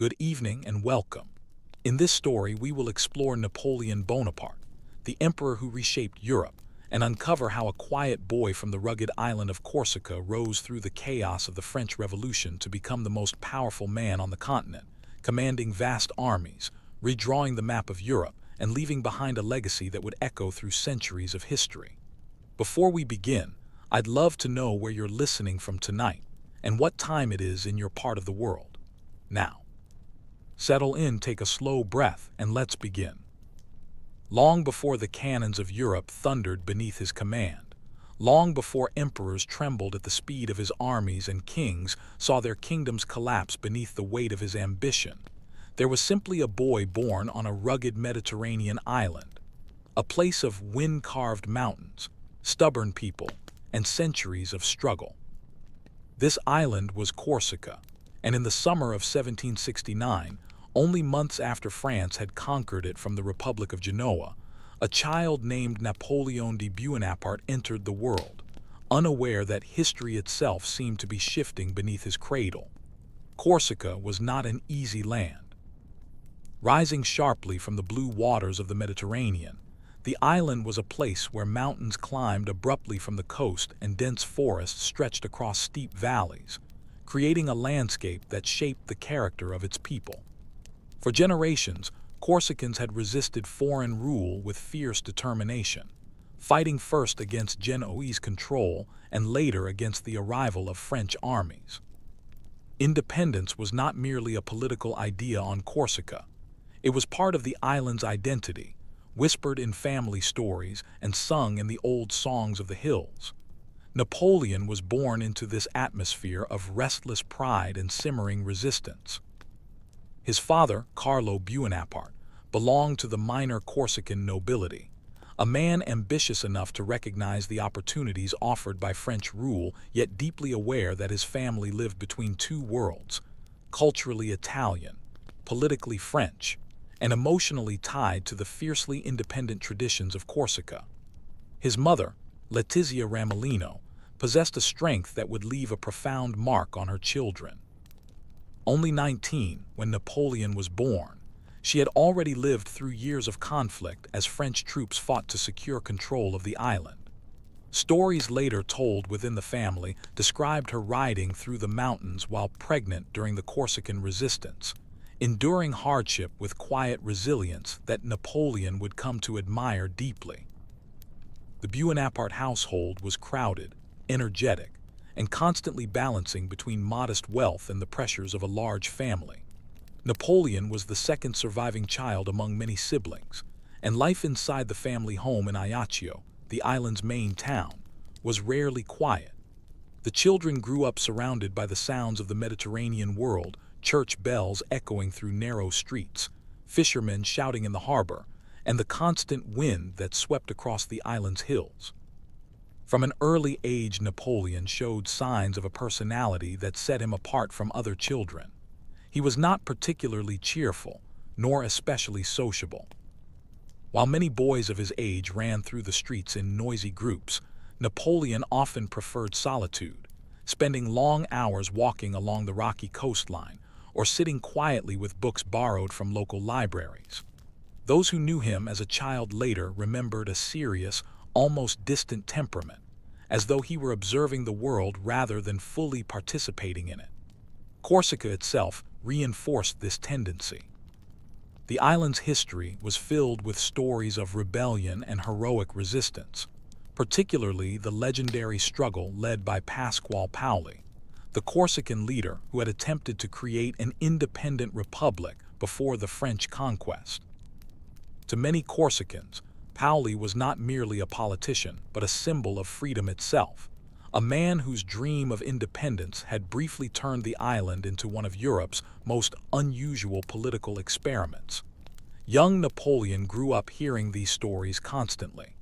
Good evening and welcome. In this story, we will explore Napoleon Bonaparte, the emperor who reshaped Europe, and uncover how a quiet boy from the rugged island of Corsica rose through the chaos of the French Revolution to become the most powerful man on the continent, commanding vast armies, redrawing the map of Europe, and leaving behind a legacy that would echo through centuries of history. Before we begin, I'd love to know where you're listening from tonight and what time it is in your part of the world. Now, settle in, take a slow breath, and let's begin. Long before the cannons of Europe thundered beneath his command, long before emperors trembled at the speed of his armies and kings saw their kingdoms collapse beneath the weight of his ambition, there was simply a boy born on a rugged Mediterranean island, a place of wind-carved mountains, stubborn people, and centuries of struggle. This island was Corsica, and in the summer of 1769, only months after France had conquered it from the Republic of Genoa, a child named Napoleon Bonaparte entered the world, unaware that history itself seemed to be shifting beneath his cradle. Corsica was not an easy land. Rising sharply from the blue waters of the Mediterranean, the island was a place where mountains climbed abruptly from the coast and dense forests stretched across steep valleys, creating a landscape that shaped the character of its people. For generations, Corsicans had resisted foreign rule with fierce determination, fighting first against Genoese control and later against the arrival of French armies. Independence was not merely a political idea on Corsica. It was part of the island's identity, whispered in family stories and sung in the old songs of the hills. Napoleon was born into this atmosphere of restless pride and simmering resistance. His father, Carlo Bonaparte, belonged to the minor Corsican nobility, a man ambitious enough to recognize the opportunities offered by French rule, yet deeply aware that his family lived between two worlds, culturally Italian, politically French, and emotionally tied to the fiercely independent traditions of Corsica. His mother, Letizia Ramolino, possessed a strength that would leave a profound mark on her children. Only 19 when Napoleon was born, she had already lived through years of conflict as French troops fought to secure control of the island. Stories later told within the family described her riding through the mountains while pregnant during the Corsican resistance, enduring hardship with quiet resilience that Napoleon would come to admire deeply. The Bonaparte household was crowded, energetic, and constantly balancing between modest wealth and the pressures of a large family. Napoleon was the second surviving child among many siblings, and life inside the family home in Ajaccio, the island's main town, was rarely quiet. The children grew up surrounded by the sounds of the Mediterranean world, church bells echoing through narrow streets, fishermen shouting in the harbor, and the constant wind that swept across the island's hills. From an early age, Napoleon showed signs of a personality that set him apart from other children. He was not particularly cheerful, nor especially sociable. While many boys of his age ran through the streets in noisy groups, Napoleon often preferred solitude, spending long hours walking along the rocky coastline or sitting quietly with books borrowed from local libraries. Those who knew him as a child later remembered a serious, almost distant temperament, as though he were observing the world rather than fully participating in it. Corsica itself reinforced this tendency. The island's history was filled with stories of rebellion and heroic resistance, particularly the legendary struggle led by Pasquale Paoli, the Corsican leader who had attempted to create an independent republic before the French conquest. To many Corsicans, Paoli was not merely a politician, but a symbol of freedom itself, a man whose dream of independence had briefly turned the island into one of Europe's most unusual political experiments. Young Napoleon grew up hearing these stories constantly.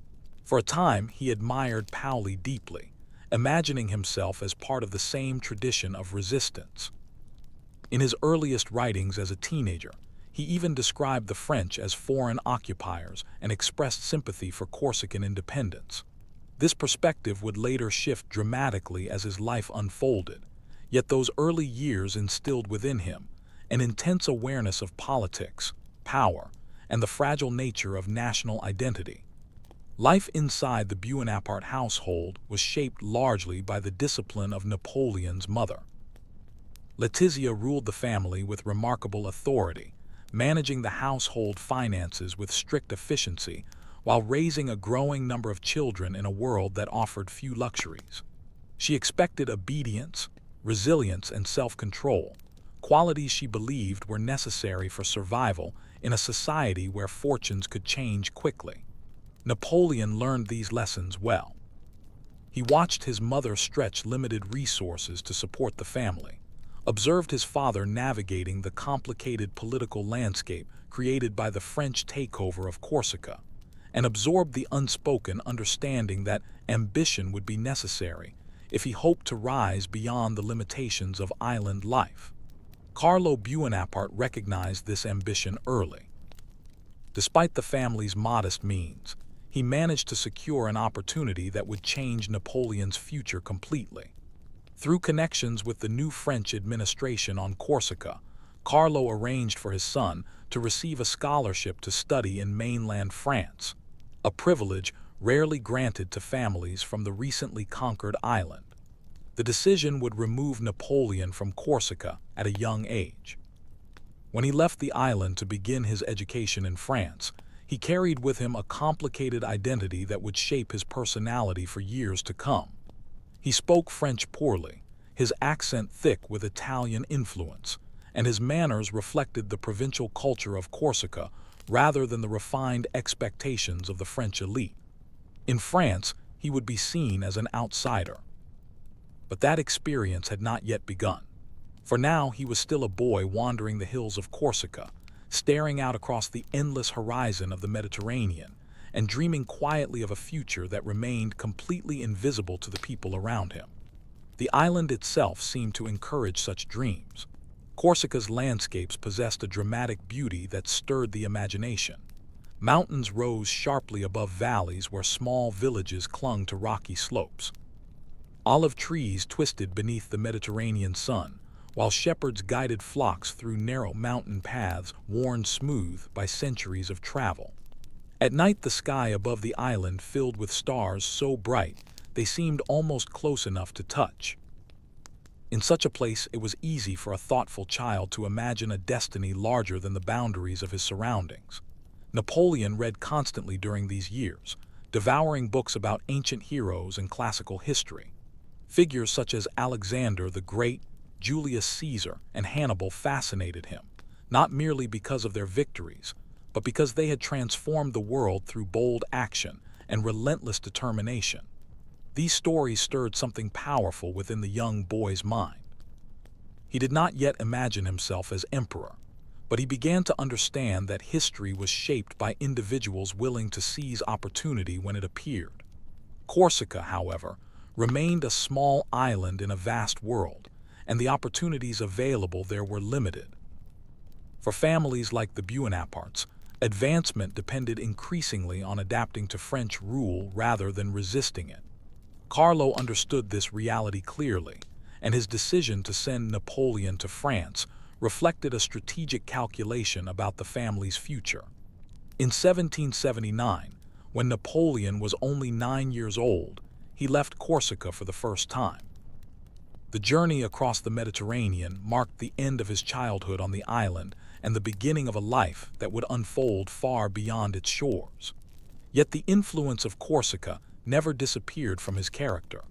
For a time, he admired Paoli deeply, imagining himself as part of the same tradition of resistance. In his earliest writings as a teenager, he even described the French as foreign occupiers and expressed sympathy for Corsican independence. This perspective would later shift dramatically as his life unfolded, yet those early years instilled within him an intense awareness of politics, power, and the fragile nature of national identity. Life inside the Bonaparte household was shaped largely by the discipline of Napoleon's mother. Letizia ruled the family with remarkable authority, managing the household finances with strict efficiency while raising a growing number of children in a world that offered few luxuries. She expected obedience, resilience, and self-control, qualities she believed were necessary for survival in a society where fortunes could change quickly. Napoleon learned these lessons well. He watched his mother stretch limited resources to support the family, observed his father navigating the complicated political landscape created by the French takeover of Corsica, and absorbed the unspoken understanding that ambition would be necessary if he hoped to rise beyond the limitations of island life. Carlo Bonaparte recognized this ambition early. Despite the family's modest means, he managed to secure an opportunity that would change Napoleon's future completely. Through connections with the new French administration on Corsica, Carlo arranged for his son to receive a scholarship to study in mainland France, a privilege rarely granted to families from the recently conquered island. The decision would remove Napoleon from Corsica at a young age. When he left the island to begin his education in France, he carried with him a complicated identity that would shape his personality for years to come. He spoke French poorly, his accent thick with Italian influence, and his manners reflected the provincial culture of Corsica rather than the refined expectations of the French elite. In France, he would be seen as an outsider. But that experience had not yet begun. For now, he was still a boy wandering the hills of Corsica, staring out across the endless horizon of the Mediterranean and dreaming quietly of a future that remained completely invisible to the people around him. The island itself seemed to encourage such dreams. Corsica's landscapes possessed a dramatic beauty that stirred the imagination. Mountains rose sharply above valleys where small villages clung to rocky slopes. Olive trees twisted beneath the Mediterranean sun, while shepherds guided flocks through narrow mountain paths worn smooth by centuries of travel. At night, the sky above the island filled with stars so bright they seemed almost close enough to touch. In such a place, it was easy for a thoughtful child to imagine a destiny larger than the boundaries of his surroundings. Napoleon read constantly during these years, devouring books about ancient heroes and classical history. Figures such as Alexander the Great, Julius Caesar, and Hannibal fascinated him, not merely because of their victories, but because they had transformed the world through bold action and relentless determination. These stories stirred something powerful within the young boy's mind. He did not yet imagine himself as emperor, but he began to understand that history was shaped by individuals willing to seize opportunity when it appeared. Corsica, however, remained a small island in a vast world, and the opportunities available there were limited. For families like the Bonapartes, advancement depended increasingly on adapting to French rule rather than resisting it. Carlo understood this reality clearly, and his decision to send Napoleon to France reflected a strategic calculation about the family's future. In 1779, when Napoleon was only 9 years old, he left Corsica for the first time. The journey across the Mediterranean marked the end of his childhood on the island and the beginning of a life that would unfold far beyond its shores. Yet the influence of Corsica never disappeared from his character.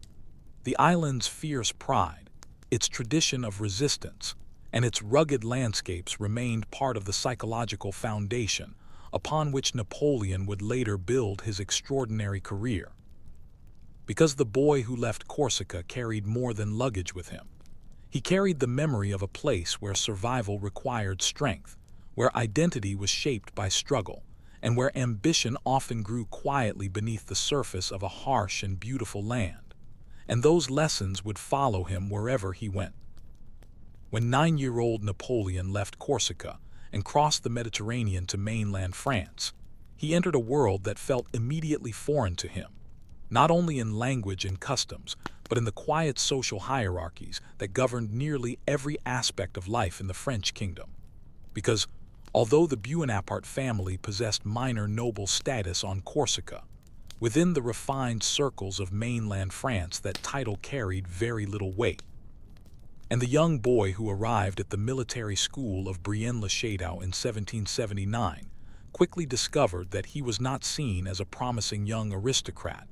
The island's fierce pride, its tradition of resistance, and its rugged landscapes remained part of the psychological foundation upon which Napoleon would later build his extraordinary career. Because the boy who left Corsica carried more than luggage with him. He carried the memory of a place where survival required strength, where identity was shaped by struggle, and where ambition often grew quietly beneath the surface of a harsh and beautiful land. And those lessons would follow him wherever he went. When 9-year-old Napoleon left Corsica and crossed the Mediterranean to mainland France, he entered a world that felt immediately foreign to him, not only in language and customs, but in the quiet social hierarchies that governed nearly every aspect of life in the French kingdom. because although the Bonaparte family possessed minor noble status on Corsica, within the refined circles of mainland France that title carried very little weight. And the young boy who arrived at the military school of Brienne-le-Château in 1779 quickly discovered that he was not seen as a promising young aristocrat,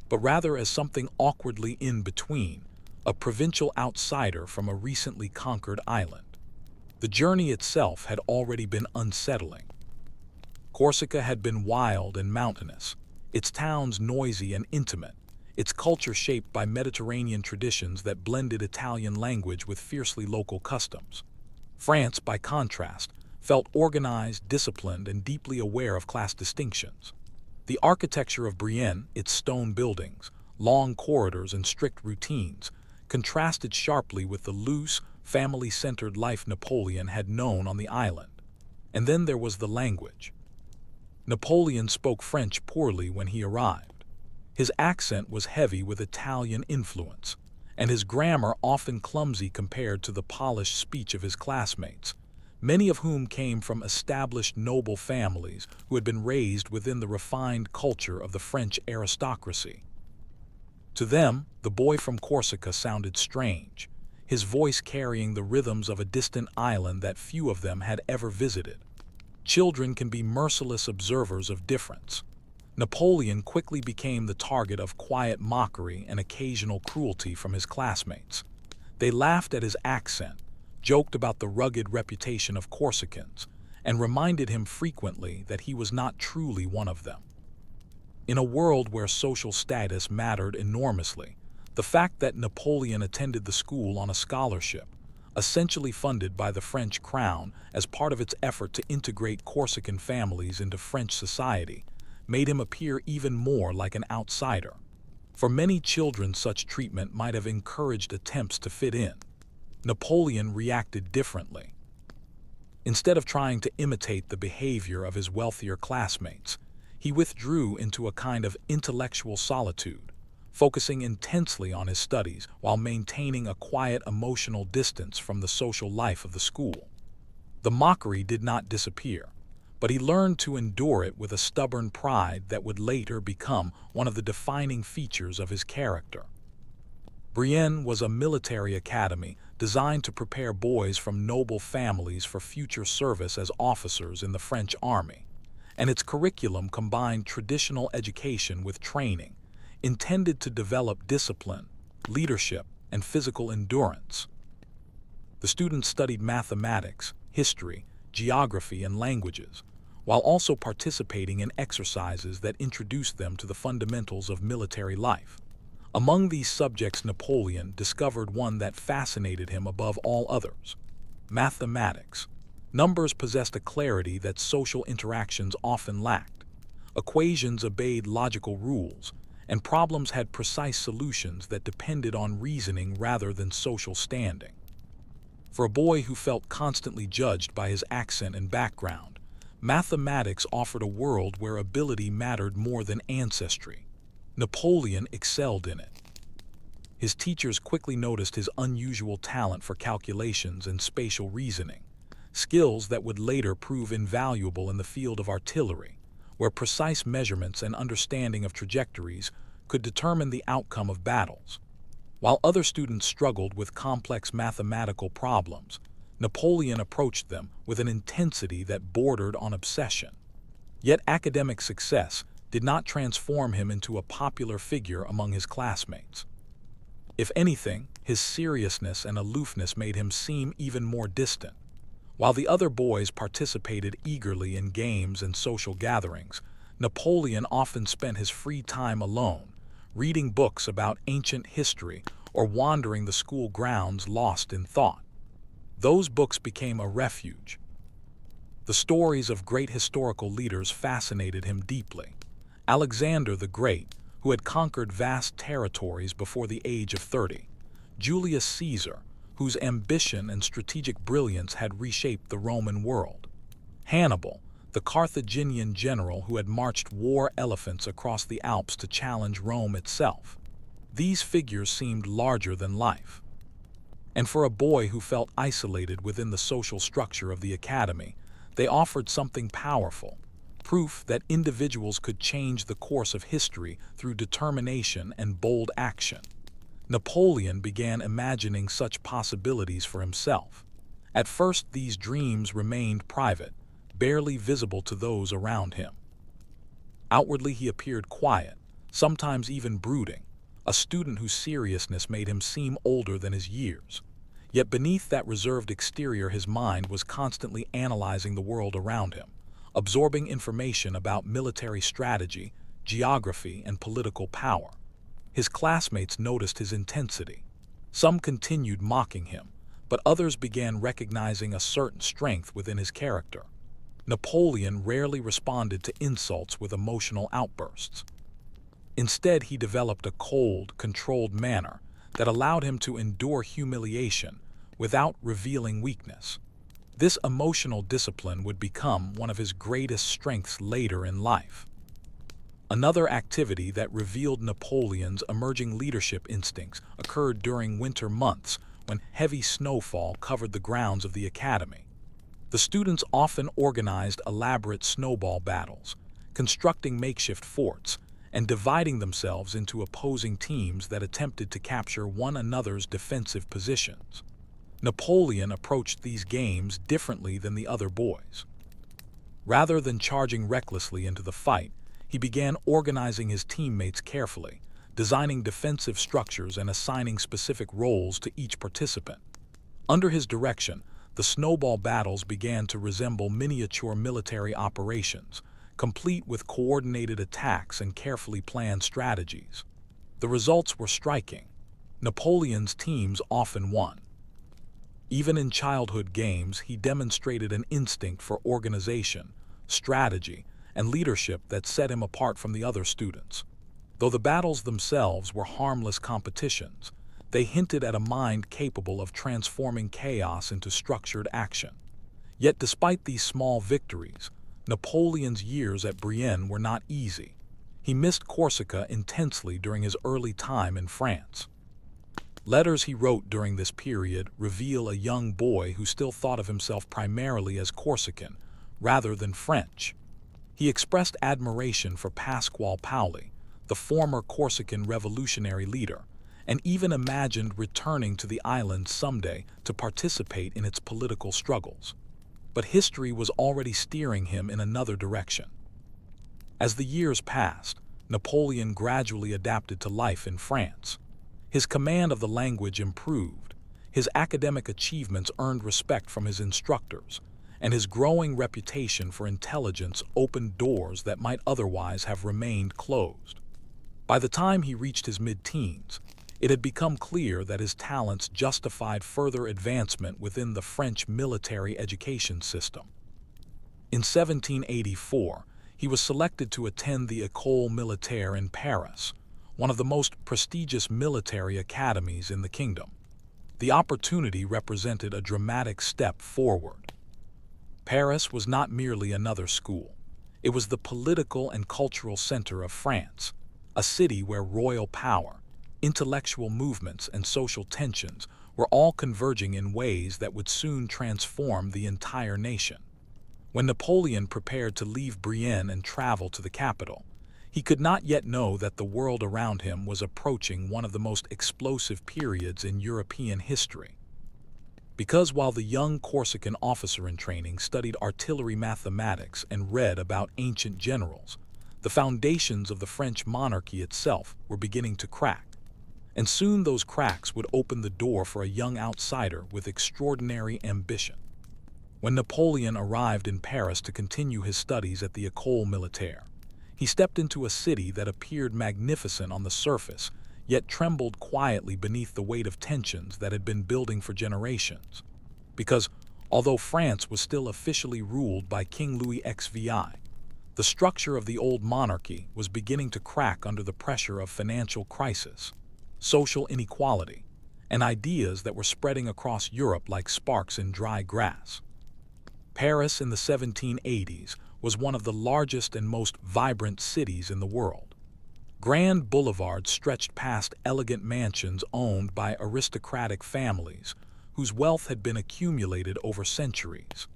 but rather as something awkwardly in between, a provincial outsider from a recently conquered island. The journey itself had already been unsettling. Corsica had been wild and mountainous, its towns noisy and intimate, its culture shaped by Mediterranean traditions that blended Italian language with fiercely local customs. France, by contrast, felt organized, disciplined, and deeply aware of class distinctions. The architecture of Brienne, its stone buildings, long corridors, and strict routines, contrasted sharply with the loose, family-centered life Napoleon had known on the island. And then there was the language. Napoleon spoke French poorly when he arrived. His accent was heavy with Italian influence, and his grammar often clumsy compared to the polished speech of his classmates, many of whom came from established noble families who had been raised within the refined culture of the French aristocracy. To them, the boy from Corsica sounded strange, his voice carrying the rhythms of a distant island that few of them had ever visited. Children can be merciless observers of difference. Napoleon quickly became the target of quiet mockery and occasional cruelty from his classmates. They laughed at his accent, joked about the rugged reputation of Corsicans, and reminded him frequently that he was not truly one of them. In a world where social status mattered enormously, the fact that Napoleon attended the school on a scholarship, essentially funded by the French crown as part of its effort to integrate Corsican families into French society, made him appear even more like an outsider. For many children, such treatment might have encouraged attempts to fit in. Napoleon reacted differently. Instead of trying to imitate the behavior of his wealthier classmates, he withdrew into a kind of intellectual solitude, focusing intensely on his studies while maintaining a quiet emotional distance from the social life of the school. The mockery did not disappear, but he learned to endure it with a stubborn pride that would later become one of the defining features of his character. Brienne was a military academy designed to prepare boys from noble families for future service as officers in the French army, and its curriculum combined traditional education with training, intended to develop discipline, leadership, and physical endurance. The students studied mathematics, history, geography, and languages, while also participating in exercises that introduced them to the fundamentals of military life. Among these subjects, Napoleon discovered one that fascinated him above all others: mathematics. Numbers possessed a clarity that social interactions often lacked. Equations obeyed logical rules, and problems had precise solutions that depended on reasoning rather than social standing. For a boy who felt constantly judged by his accent and background, mathematics offered a world where ability mattered more than ancestry. Napoleon excelled in it. His teachers quickly noticed his unusual talent for calculations and spatial reasoning, skills that would later prove invaluable in the field of artillery, where precise measurements and understanding of trajectories could determine the outcome of battles. While other students struggled with complex mathematical problems, Napoleon approached them with an intensity that bordered on obsession. Yet academic success did not transform him into a popular figure among his classmates. If anything, his seriousness and aloofness made him seem even more distant. While the other boys participated eagerly in games and social gatherings, Napoleon often spent his free time alone, reading books about ancient history or wandering the school grounds lost in thought. Those books became a refuge. The stories of great historical leaders fascinated him deeply. Alexander the Great, who had conquered vast territories before the age of 30, Julius Caesar, whose ambition and strategic brilliance had reshaped the Roman world, Hannibal, the Carthaginian general who had marched war elephants across the Alps to challenge Rome itself. These figures seemed larger than life. And for a boy who felt isolated within the social structure of the academy, they offered something powerful, proof that individuals could change the course of history through determination and bold action. Napoleon began imagining such possibilities for himself. At first, these dreams remained private, barely visible to those around him. Outwardly, he appeared quiet, sometimes even brooding, a student whose seriousness made him seem older than his years. Yet beneath that reserved exterior, his mind was constantly analyzing the world around him, absorbing information about military strategy, geography, and political power. His classmates noticed his intensity. Some continued mocking him, but others began recognizing a certain strength within his character. Napoleon rarely responded to insults with emotional outbursts. Instead, he developed a cold, controlled manner that allowed him to endure humiliation without revealing weakness. This emotional discipline would become one of his greatest strengths later in life. Another activity that revealed Napoleon's emerging leadership instincts occurred during winter months when heavy snowfall covered the grounds of the academy. The students often organized elaborate snowball battles, constructing makeshift forts, and dividing themselves into opposing teams that attempted to capture one another's defensive positions. Napoleon approached these games differently than the other boys. Rather than charging recklessly into the fight, he began organizing his teammates carefully, designing defensive structures and assigning specific roles to each participant. Under his direction, the snowball battles began to resemble miniature military operations, complete with coordinated attacks and carefully planned strategies. The results were striking. Napoleon's teams often won. Even in childhood games, he demonstrated an instinct for organization, strategy, and leadership that set him apart from the other students. Though the battles themselves were harmless competitions, they hinted at a mind capable of transforming chaos into structured action. Yet despite these small victories, Napoleon's years at Brienne were not easy. He missed Corsica intensely during his early time in France. Letters he wrote during this period reveal a young boy who still thought of himself primarily as Corsican, rather than French. He expressed admiration for Pasquale Paoli, the former Corsican revolutionary leader, and even imagined returning to the island someday to participate in its political struggles. But history was already steering him in another direction. As the years passed, Napoleon gradually adapted to life in France. His command of the language improved, his academic achievements earned respect from his instructors, and his growing reputation for intelligence opened doors that might otherwise have remained closed. By the time he reached his mid-teens, it had become clear that his talents justified further advancement within the French military education system. In 1784, he was selected to attend the École Militaire in Paris, one of the most prestigious military academies in the kingdom. The opportunity represented a dramatic step forward. Paris was not merely another school. It was the political and cultural center of France, a city where royal power, intellectual movements, and social tensions were all converging in ways that would soon transform the entire nation. When Napoleon prepared to leave Brienne and travel to the capital, he could not yet know that the world around him was approaching one of the most explosive periods in European history. Because while the young Corsican officer in training studied artillery mathematics and read about ancient generals, the foundations of the French monarchy itself were beginning to crack. And soon those cracks would open the door for a young outsider with extraordinary ambition. When Napoleon arrived in Paris to continue his studies at the École Militaire, he stepped into a city that appeared magnificent on the surface, yet trembled quietly beneath the weight of tensions that had been building for generations. Because, although France was still officially ruled by King Louis XVI, the structure of the old monarchy was beginning to crack under the pressure of financial crisis, social inequality, and ideas that were spreading across Europe like sparks in dry grass. Paris in the 1780s was one of the largest and most vibrant cities in the world. Grand boulevards stretched past elegant mansions owned by aristocratic families whose wealth had been accumulated over centuries.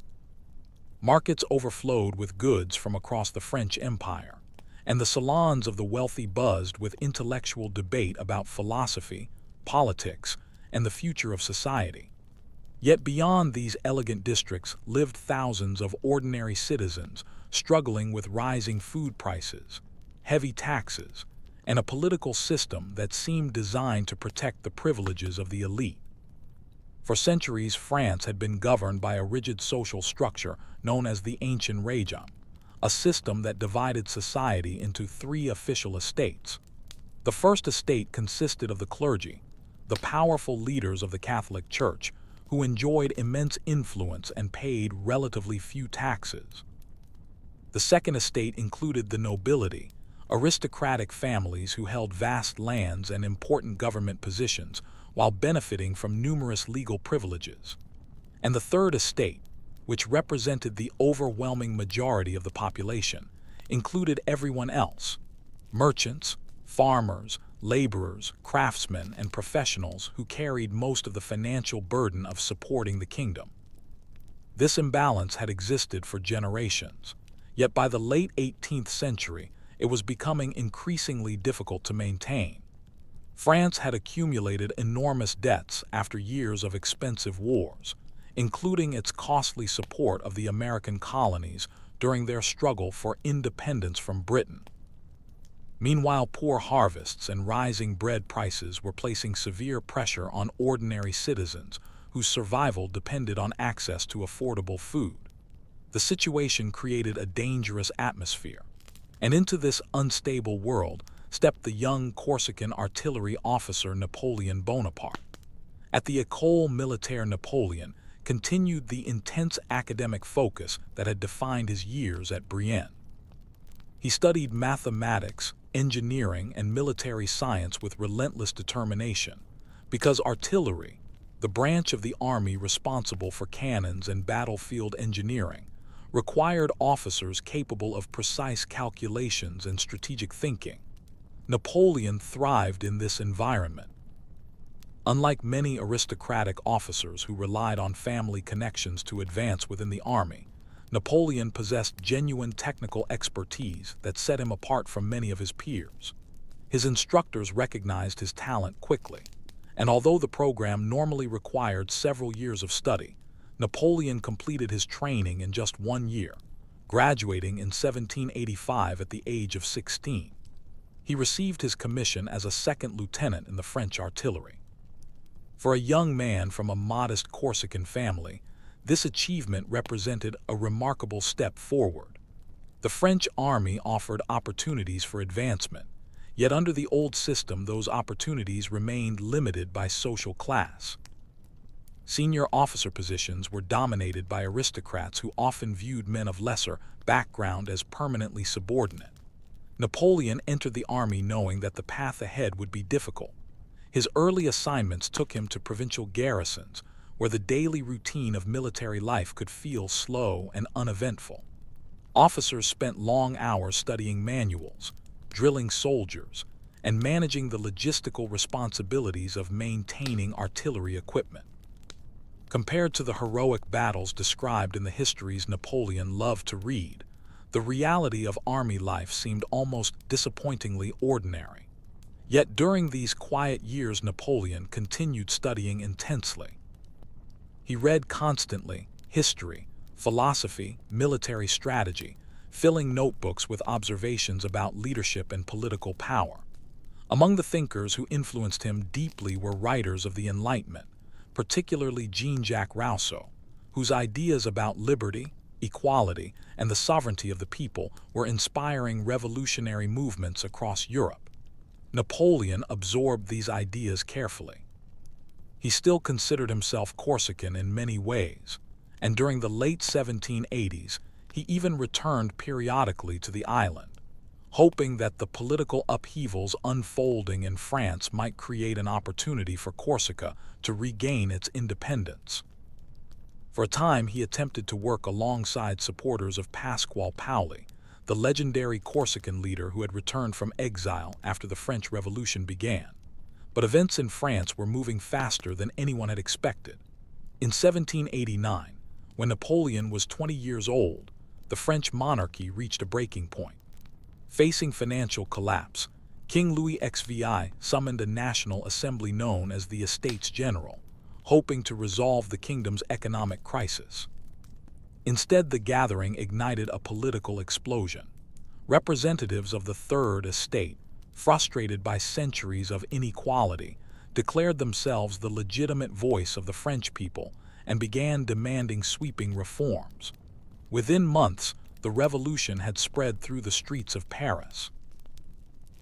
Markets overflowed with goods from across the French Empire, and the salons of the wealthy buzzed with intellectual debate about philosophy, politics, and the future of society. Yet beyond these elegant districts lived thousands of ordinary citizens struggling with rising food prices, heavy taxes, and a political system that seemed designed to protect the privileges of the elite. For centuries, France had been governed by a rigid social structure known as the ancient regime, a system that divided society into three official estates. The first estate consisted of the clergy, the powerful leaders of the Catholic Church, who enjoyed immense influence and paid relatively few taxes. The second estate included the nobility, aristocratic families who held vast lands and important government positions while benefiting from numerous legal privileges. And the third estate, which represented the overwhelming majority of the population, included everyone else: merchants, farmers, laborers, craftsmen, and professionals who carried most of the financial burden of supporting the kingdom. This imbalance had existed for generations, yet by the late 18th century, it was becoming increasingly difficult to maintain. France had accumulated enormous debts after years of expensive wars, including its costly support of the American colonies during their struggle for independence from Britain. Meanwhile, poor harvests and rising bread prices were placing severe pressure on ordinary citizens whose survival depended on access to affordable food. The situation created a dangerous atmosphere, and into this unstable world stepped the young Corsican artillery officer Napoleon Bonaparte. At the École Militaire, Napoleon continued the intense academic focus that had defined his years at Brienne. He studied mathematics, engineering, and military science with relentless determination, because artillery, the branch of the army responsible for cannons and battlefield engineering, required officers capable of precise calculations and strategic thinking. Napoleon thrived in this environment. Unlike many aristocratic officers who relied on family connections to advance within the army, Napoleon possessed genuine technical expertise that set him apart from many of his peers. His instructors recognized his talent quickly, and although the program normally required several years of study, Napoleon completed his training in just 1 year, graduating in 1785 at the age of 16. He received his commission as a second lieutenant in the French artillery. For a young man from a modest Corsican family, this achievement represented a remarkable step forward. The French army offered opportunities for advancement, yet under the old system those opportunities remained limited by social class. Senior officer positions were dominated by aristocrats who often viewed men of lesser background as permanently subordinate. Napoleon entered the army knowing that the path ahead would be difficult. His early assignments took him to provincial garrisons, where the daily routine of military life could feel slow and uneventful. Officers spent long hours studying manuals, drilling soldiers, and managing the logistical responsibilities of maintaining artillery equipment. Compared to the heroic battles described in the histories Napoleon loved to read, the reality of army life seemed almost disappointingly ordinary. Yet during these quiet years, Napoleon continued studying intensely. He read constantly: history, philosophy, military strategy, filling notebooks with observations about leadership and political power. Among the thinkers who influenced him deeply were writers of the Enlightenment, particularly Jean-Jacques Rousseau, whose ideas about liberty, equality, and the sovereignty of the people were inspiring revolutionary movements across Europe. Napoleon absorbed these ideas carefully. He still considered himself Corsican in many ways, and during the late 1780s, he even returned periodically to the island, hoping that the political upheavals unfolding in France might create an opportunity for Corsica to regain its independence. For a time, he attempted to work alongside supporters of Pasquale Paoli, the legendary Corsican leader who had returned from exile after the French Revolution began. But events in France were moving faster than anyone had expected. In 1789, when Napoleon was 20 years old, the French monarchy reached a breaking point. Facing financial collapse, King Louis XVI summoned a national assembly known as the Estates General, hoping to resolve the kingdom's economic crisis. Instead, the gathering ignited a political explosion. Representatives of the Third Estate, frustrated by centuries of inequality, declared themselves the legitimate voice of the French people and began demanding sweeping reforms. Within months, the revolution had spread through the streets of Paris.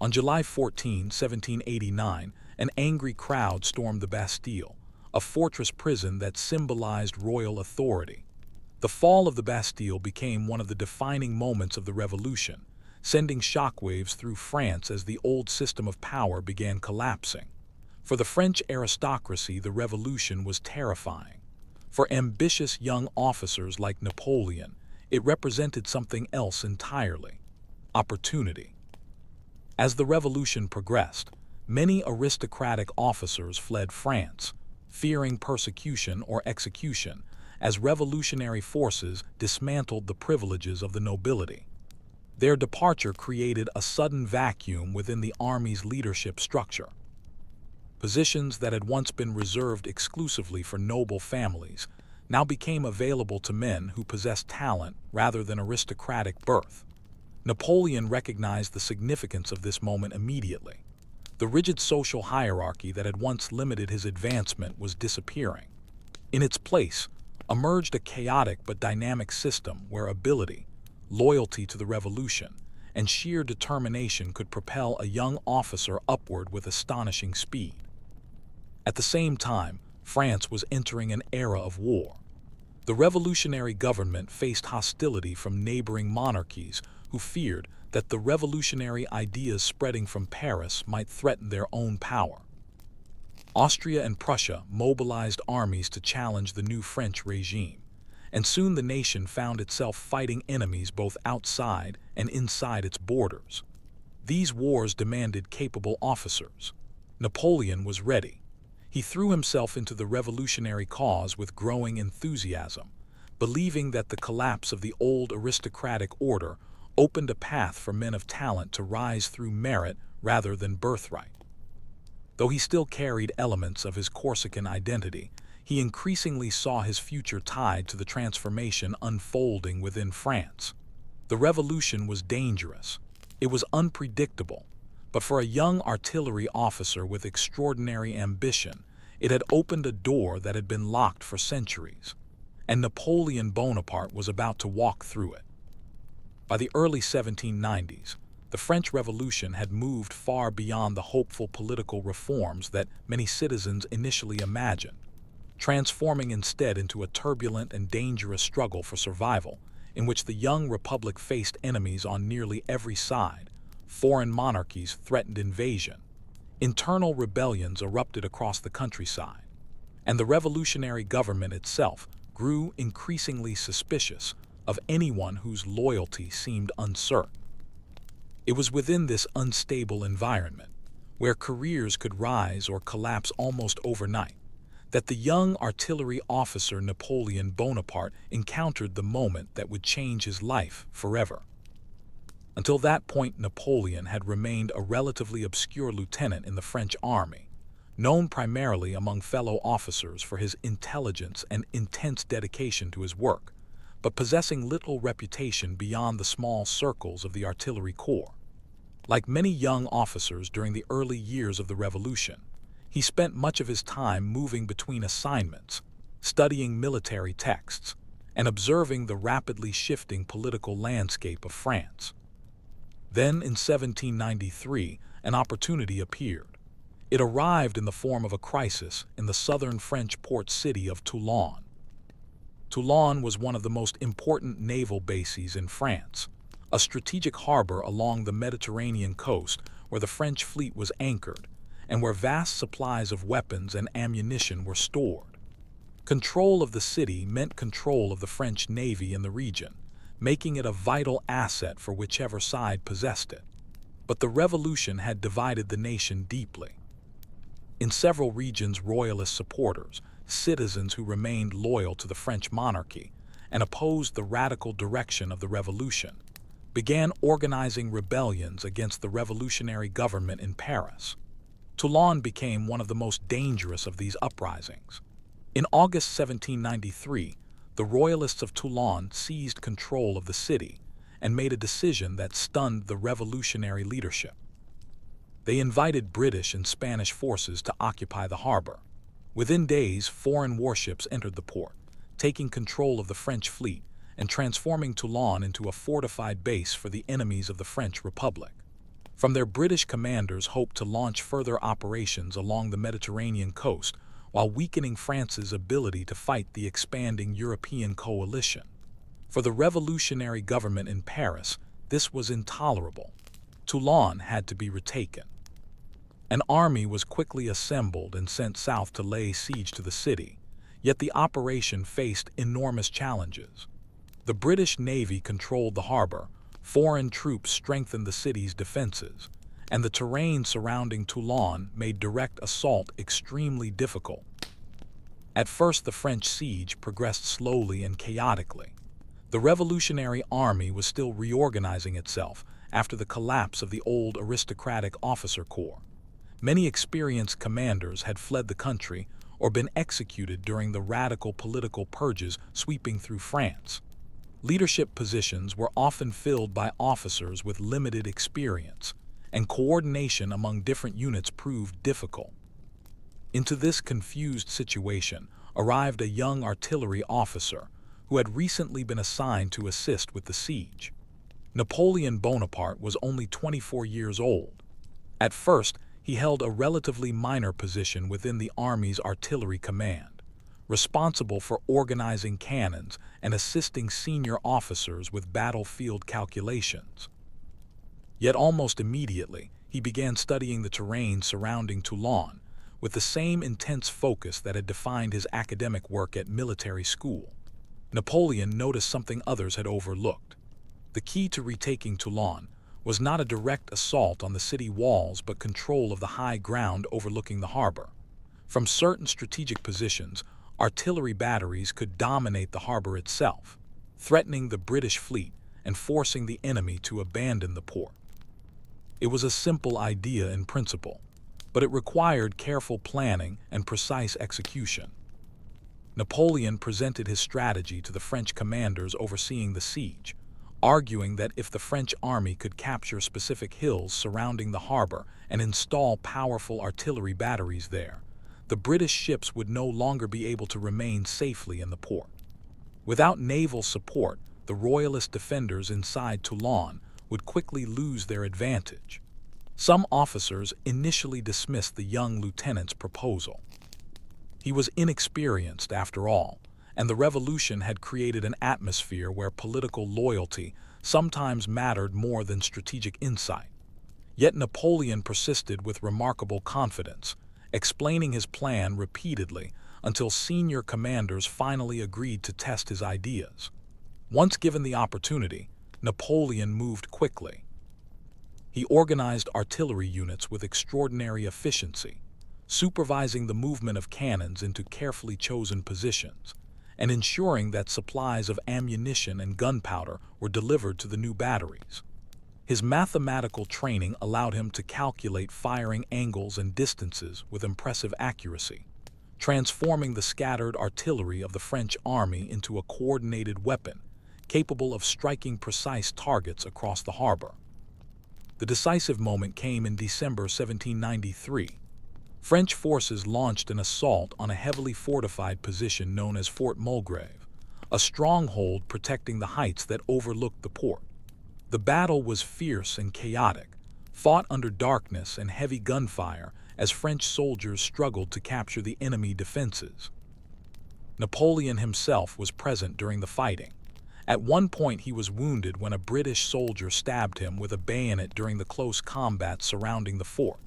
On July 14, 1789, an angry crowd stormed the Bastille, a fortress prison that symbolized royal authority. The fall of the Bastille became one of the defining moments of the revolution, sending shockwaves through France as the old system of power began collapsing. For the French aristocracy, the revolution was terrifying. For ambitious young officers like Napoleon, it represented something else entirely: opportunity. As the revolution progressed, many aristocratic officers fled France, fearing persecution or execution, as revolutionary forces dismantled the privileges of the nobility. Their departure created a sudden vacuum within the army's leadership structure. Positions that had once been reserved exclusively for noble families now became available to men who possessed talent rather than aristocratic birth. Napoleon recognized the significance of this moment immediately. The rigid social hierarchy that had once limited his advancement was disappearing. In its place emerged a chaotic but dynamic system where ability, loyalty to the revolution, and sheer determination could propel a young officer upward with astonishing speed. At the same time, France was entering an era of war. The revolutionary government faced hostility from neighboring monarchies who feared that the revolutionary ideas spreading from Paris might threaten their own power. Austria and Prussia mobilized armies to challenge the new French regime, and soon the nation found itself fighting enemies both outside and inside its borders. These wars demanded capable officers. Napoleon was ready. He threw himself into the revolutionary cause with growing enthusiasm, believing that the collapse of the old aristocratic order opened a path for men of talent to rise through merit rather than birthright. Though he still carried elements of his Corsican identity, he increasingly saw his future tied to the transformation unfolding within France. The revolution was dangerous. It was unpredictable, but for a young artillery officer with extraordinary ambition, it had opened a door that had been locked for centuries, and Napoleon Bonaparte was about to walk through it. By the early 1790s, the French Revolution had moved far beyond the hopeful political reforms that many citizens initially imagined, transforming instead into a turbulent and dangerous struggle for survival, in which the young republic faced enemies on nearly every side. Foreign monarchies threatened invasion. Internal rebellions erupted across the countryside, and the revolutionary government itself grew increasingly suspicious of anyone whose loyalty seemed uncertain. It was within this unstable environment, where careers could rise or collapse almost overnight, that the young artillery officer Napoleon Bonaparte encountered the moment that would change his life forever. Until that point, Napoleon had remained a relatively obscure lieutenant in the French army, known primarily among fellow officers for his intelligence and intense dedication to his work, but possessing little reputation beyond the small circles of the artillery corps. Like many young officers during the early years of the Revolution, he spent much of his time moving between assignments, studying military texts, and observing the rapidly shifting political landscape of France. Then, in 1793, an opportunity appeared. It arrived in the form of a crisis in the southern French port city of Toulon. Toulon was one of the most important naval bases in France, a strategic harbor along the Mediterranean coast where the French fleet was anchored and where vast supplies of weapons and ammunition were stored. Control of the city meant control of the French navy in the region, making it a vital asset for whichever side possessed it. But the revolution had divided the nation deeply. In several regions, royalist supporters, citizens who remained loyal to the French monarchy and opposed the radical direction of the revolution, began organizing rebellions against the revolutionary government in Paris. Toulon became one of the most dangerous of these uprisings. In August 1793, the royalists of Toulon seized control of the city and made a decision that stunned the revolutionary leadership. They invited British and Spanish forces to occupy the harbor. Within days, foreign warships entered the port, taking control of the French fleet and transforming Toulon into a fortified base for the enemies of the French Republic. From there, British commanders hoped to launch further operations along the Mediterranean coast while weakening France's ability to fight the expanding European coalition. For the revolutionary government in Paris, this was intolerable. Toulon had to be retaken. An army was quickly assembled and sent south to lay siege to the city, yet the operation faced enormous challenges. The British Navy controlled the harbor, foreign troops strengthened the city's defenses, and the terrain surrounding Toulon made direct assault extremely difficult. At first, the French siege progressed slowly and chaotically. The Revolutionary Army was still reorganizing itself after the collapse of the old aristocratic officer corps. Many experienced commanders had fled the country or been executed during the radical political purges sweeping through France. Leadership positions were often filled by officers with limited experience, and coordination among different units proved difficult. Into this confused situation arrived a young artillery officer who had recently been assigned to assist with the siege. Napoleon Bonaparte was only 24 years old. At first, he held a relatively minor position within the army's artillery command, responsible for organizing cannons and assisting senior officers with battlefield calculations. Yet almost immediately, he began studying the terrain surrounding Toulon with the same intense focus that had defined his academic work at military school. Napoleon noticed something others had overlooked. The key to retaking Toulon was not a direct assault on the city walls but control of the high ground overlooking the harbor. From certain strategic positions, artillery batteries could dominate the harbor itself, threatening the British fleet and forcing the enemy to abandon the port. It was a simple idea in principle, but it required careful planning and precise execution. Napoleon presented his strategy to the French commanders overseeing the siege, arguing that if the French army could capture specific hills surrounding the harbor and install powerful artillery batteries there, the British ships would no longer be able to remain safely in the port. Without naval support, the royalist defenders inside Toulon would quickly lose their advantage. Some officers initially dismissed the young lieutenant's proposal. He was inexperienced after all, and the revolution had created an atmosphere where political loyalty sometimes mattered more than strategic insight. Yet Napoleon persisted with remarkable confidence, explaining his plan repeatedly until senior commanders finally agreed to test his ideas. Once given the opportunity, Napoleon moved quickly. He organized artillery units with extraordinary efficiency, supervising the movement of cannons into carefully chosen positions, and ensuring that supplies of ammunition and gunpowder were delivered to the new batteries. His mathematical training allowed him to calculate firing angles and distances with impressive accuracy, transforming the scattered artillery of the French army into a coordinated weapon capable of striking precise targets across the harbor. The decisive moment came in December 1793. French forces launched an assault on a heavily fortified position known as Fort Mulgrave, a stronghold protecting the heights that overlooked the port. The battle was fierce and chaotic, fought under darkness and heavy gunfire as French soldiers struggled to capture the enemy defenses. Napoleon himself was present during the fighting. At one point he was wounded when a British soldier stabbed him with a bayonet during the close combat surrounding the fort.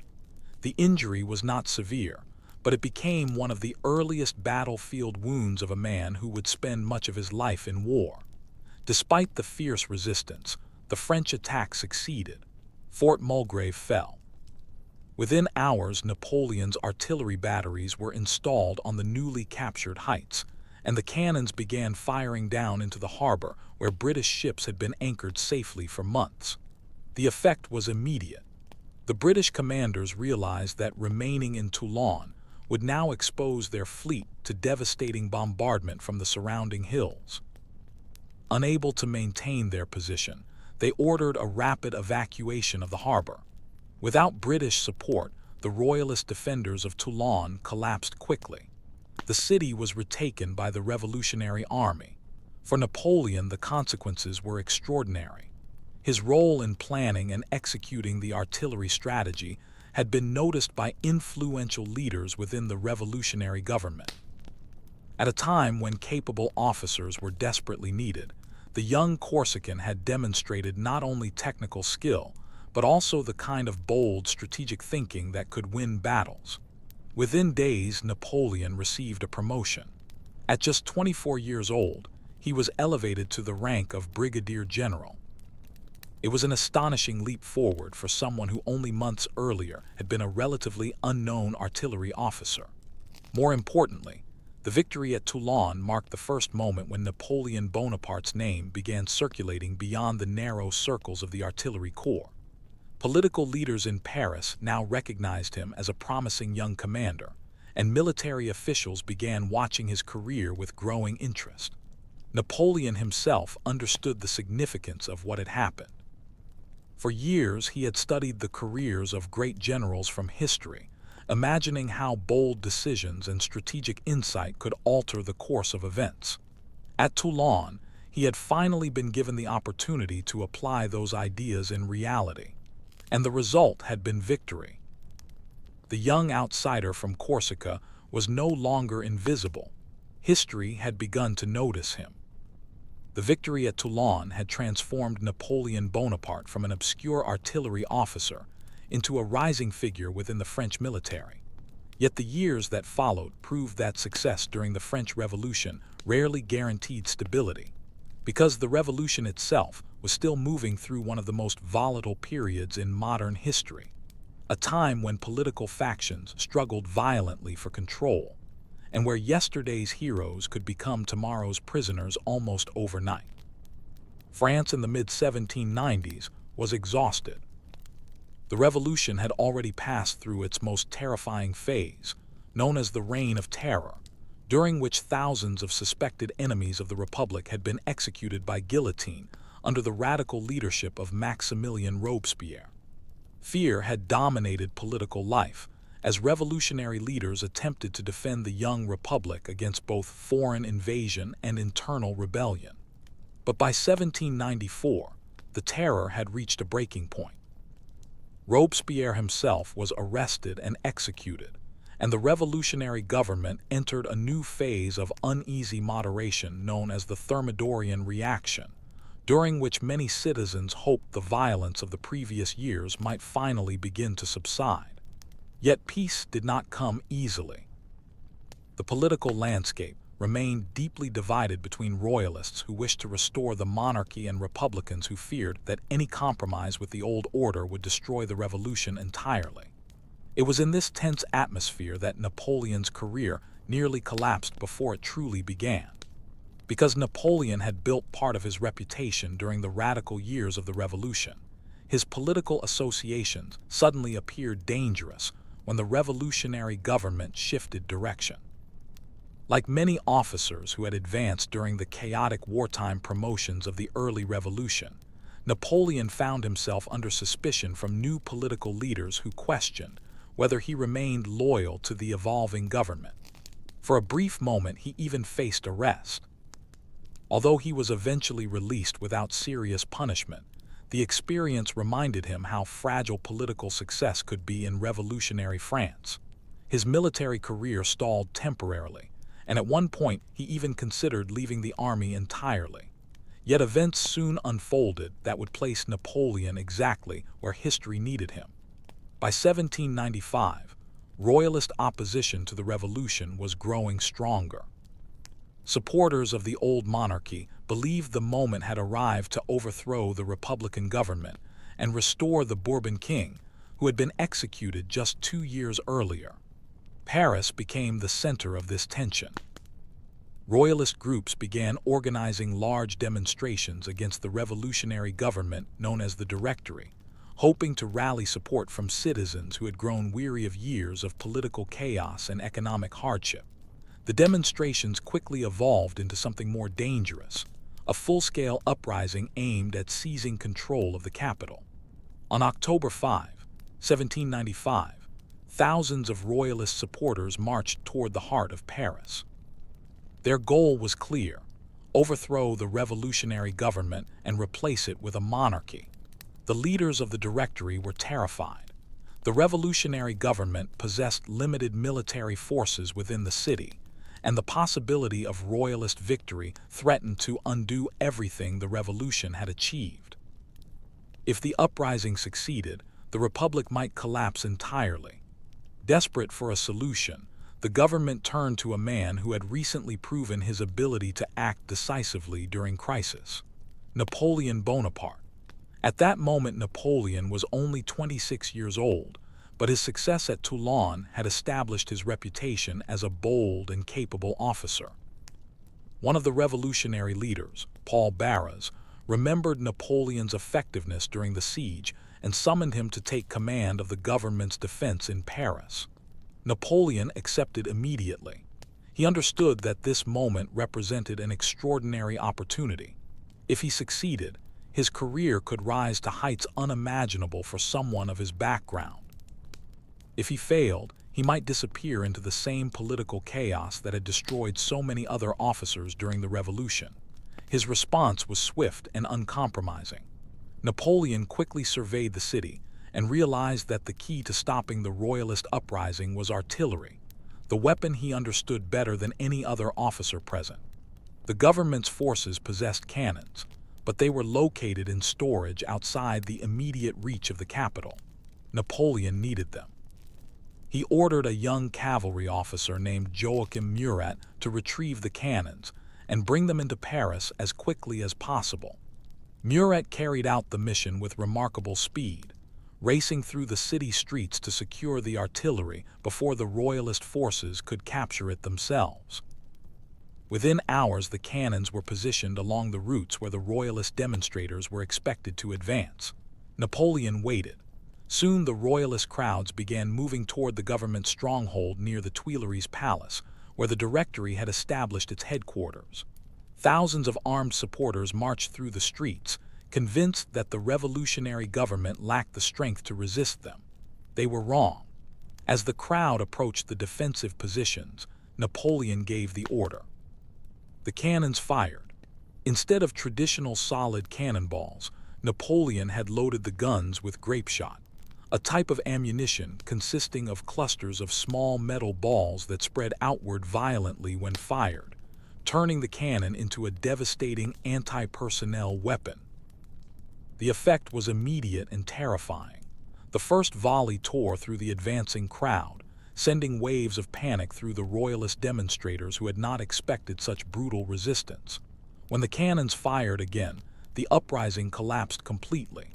The injury was not severe, but it became one of the earliest battlefield wounds of a man who would spend much of his life in war. Despite the fierce resistance, the French attack succeeded. Fort Mulgrave fell. Within hours, Napoleon's artillery batteries were installed on the newly captured heights, and the cannons began firing down into the harbor where British ships had been anchored safely for months. The effect was immediate. The British commanders realized that remaining in Toulon would now expose their fleet to devastating bombardment from the surrounding hills. Unable to maintain their position, they ordered a rapid evacuation of the harbor. Without British support, the royalist defenders of Toulon collapsed quickly. The city was retaken by the Revolutionary Army. For Napoleon, the consequences were extraordinary. His role in planning and executing the artillery strategy had been noticed by influential leaders within the revolutionary government. At a time when capable officers were desperately needed, the young Corsican had demonstrated not only technical skill, but also the kind of bold strategic thinking that could win battles. Within days, Napoleon received a promotion. At just 24 years old, he was elevated to the rank of brigadier general. It was an astonishing leap forward for someone who only months earlier had been a relatively unknown artillery officer. More importantly, the victory at Toulon marked the first moment when Napoleon Bonaparte's name began circulating beyond the narrow circles of the artillery corps. Political leaders in Paris now recognized him as a promising young commander, and military officials began watching his career with growing interest. Napoleon himself understood the significance of what had happened. For years, he had studied the careers of great generals from history, imagining how bold decisions and strategic insight could alter the course of events. At Toulon, he had finally been given the opportunity to apply those ideas in reality, and the result had been victory. The young outsider from Corsica was no longer invisible. History had begun to notice him. The victory at Toulon had transformed Napoleon Bonaparte from an obscure artillery officer into a rising figure within the French military. Yet the years that followed proved that success during the French Revolution rarely guaranteed stability, because the revolution itself was still moving through one of the most volatile periods in modern history, a time when political factions struggled violently for control, and where yesterday's heroes could become tomorrow's prisoners almost overnight. France in the mid-1790s was exhausted. The revolution had already passed through its most terrifying phase, known as the Reign of Terror, during which thousands of suspected enemies of the Republic had been executed by guillotine under the radical leadership of Maximilien Robespierre. Fear had dominated political life, as revolutionary leaders attempted to defend the young republic against both foreign invasion and internal rebellion. But by 1794, the terror had reached a breaking point. Robespierre himself was arrested and executed, and the revolutionary government entered a new phase of uneasy moderation known as the Thermidorian reaction, during which many citizens hoped the violence of the previous years might finally begin to subside. Yet peace did not come easily. The political landscape remained deeply divided between royalists who wished to restore the monarchy and republicans who feared that any compromise with the old order would destroy the revolution entirely. It was in this tense atmosphere that Napoleon's career nearly collapsed before it truly began. Because Napoleon had built part of his reputation during the radical years of the revolution, his political associations suddenly appeared dangerous when the revolutionary government shifted direction. Like many officers who had advanced during the chaotic wartime promotions of the early revolution, Napoleon found himself under suspicion from new political leaders who questioned whether he remained loyal to the evolving government. For a brief moment, he even faced arrest. Although he was eventually released without serious punishment, the experience reminded him how fragile political success could be in revolutionary France. His military career stalled temporarily, and at one point he even considered leaving the army entirely. Yet events soon unfolded that would place Napoleon exactly where history needed him. By 1795, royalist opposition to the revolution was growing stronger. Supporters of the old monarchy believed the moment had arrived to overthrow the Republican government and restore the Bourbon king, who had been executed just 2 years earlier. Paris became the center of this tension. Royalist groups began organizing large demonstrations against the revolutionary government known as the Directory, hoping to rally support from citizens who had grown weary of years of political chaos and economic hardship. The demonstrations quickly evolved into something more dangerous, a full-scale uprising aimed at seizing control of the capital. On October 5, 1795, thousands of royalist supporters marched toward the heart of Paris. Their goal was clear: overthrow the revolutionary government and replace it with a monarchy. The leaders of the Directory were terrified. The revolutionary government possessed limited military forces within the city, and the possibility of royalist victory threatened to undo everything the revolution had achieved. If the uprising succeeded, the republic might collapse entirely. Desperate for a solution, the government turned to a man who had recently proven his ability to act decisively during crisis: Napoleon Bonaparte. At that moment, Napoleon was only 26 years old, but his success at Toulon had established his reputation as a bold and capable officer. One of the revolutionary leaders, Paul Barras, remembered Napoleon's effectiveness during the siege and summoned him to take command of the government's defense in Paris. Napoleon accepted immediately. He understood that this moment represented an extraordinary opportunity. If he succeeded, his career could rise to heights unimaginable for someone of his background. If he failed, he might disappear into the same political chaos that had destroyed so many other officers during the Revolution. His response was swift and uncompromising. Napoleon quickly surveyed the city and realized that the key to stopping the royalist uprising was artillery, the weapon he understood better than any other officer present. The government's forces possessed cannons, but they were located in storage outside the immediate reach of the capital. Napoleon needed them. He ordered a young cavalry officer named Joachim Murat to retrieve the cannons and bring them into Paris as quickly as possible. Murat carried out the mission with remarkable speed, racing through the city streets to secure the artillery before the royalist forces could capture it themselves. Within hours, the cannons were positioned along the routes where the royalist demonstrators were expected to advance. Napoleon waited. Soon the royalist crowds began moving toward the government stronghold near the Tuileries Palace, where the Directory had established its headquarters. Thousands of armed supporters marched through the streets, convinced that the revolutionary government lacked the strength to resist them. They were wrong. As the crowd approached the defensive positions, Napoleon gave the order. The cannons fired. Instead of traditional solid cannonballs, Napoleon had loaded the guns with grape shot, a type of ammunition consisting of clusters of small metal balls that spread outward violently when fired, turning the cannon into a devastating anti-personnel weapon. The effect was immediate and terrifying. The first volley tore through the advancing crowd, sending waves of panic through the royalist demonstrators who had not expected such brutal resistance. When the cannons fired again, the uprising collapsed completely.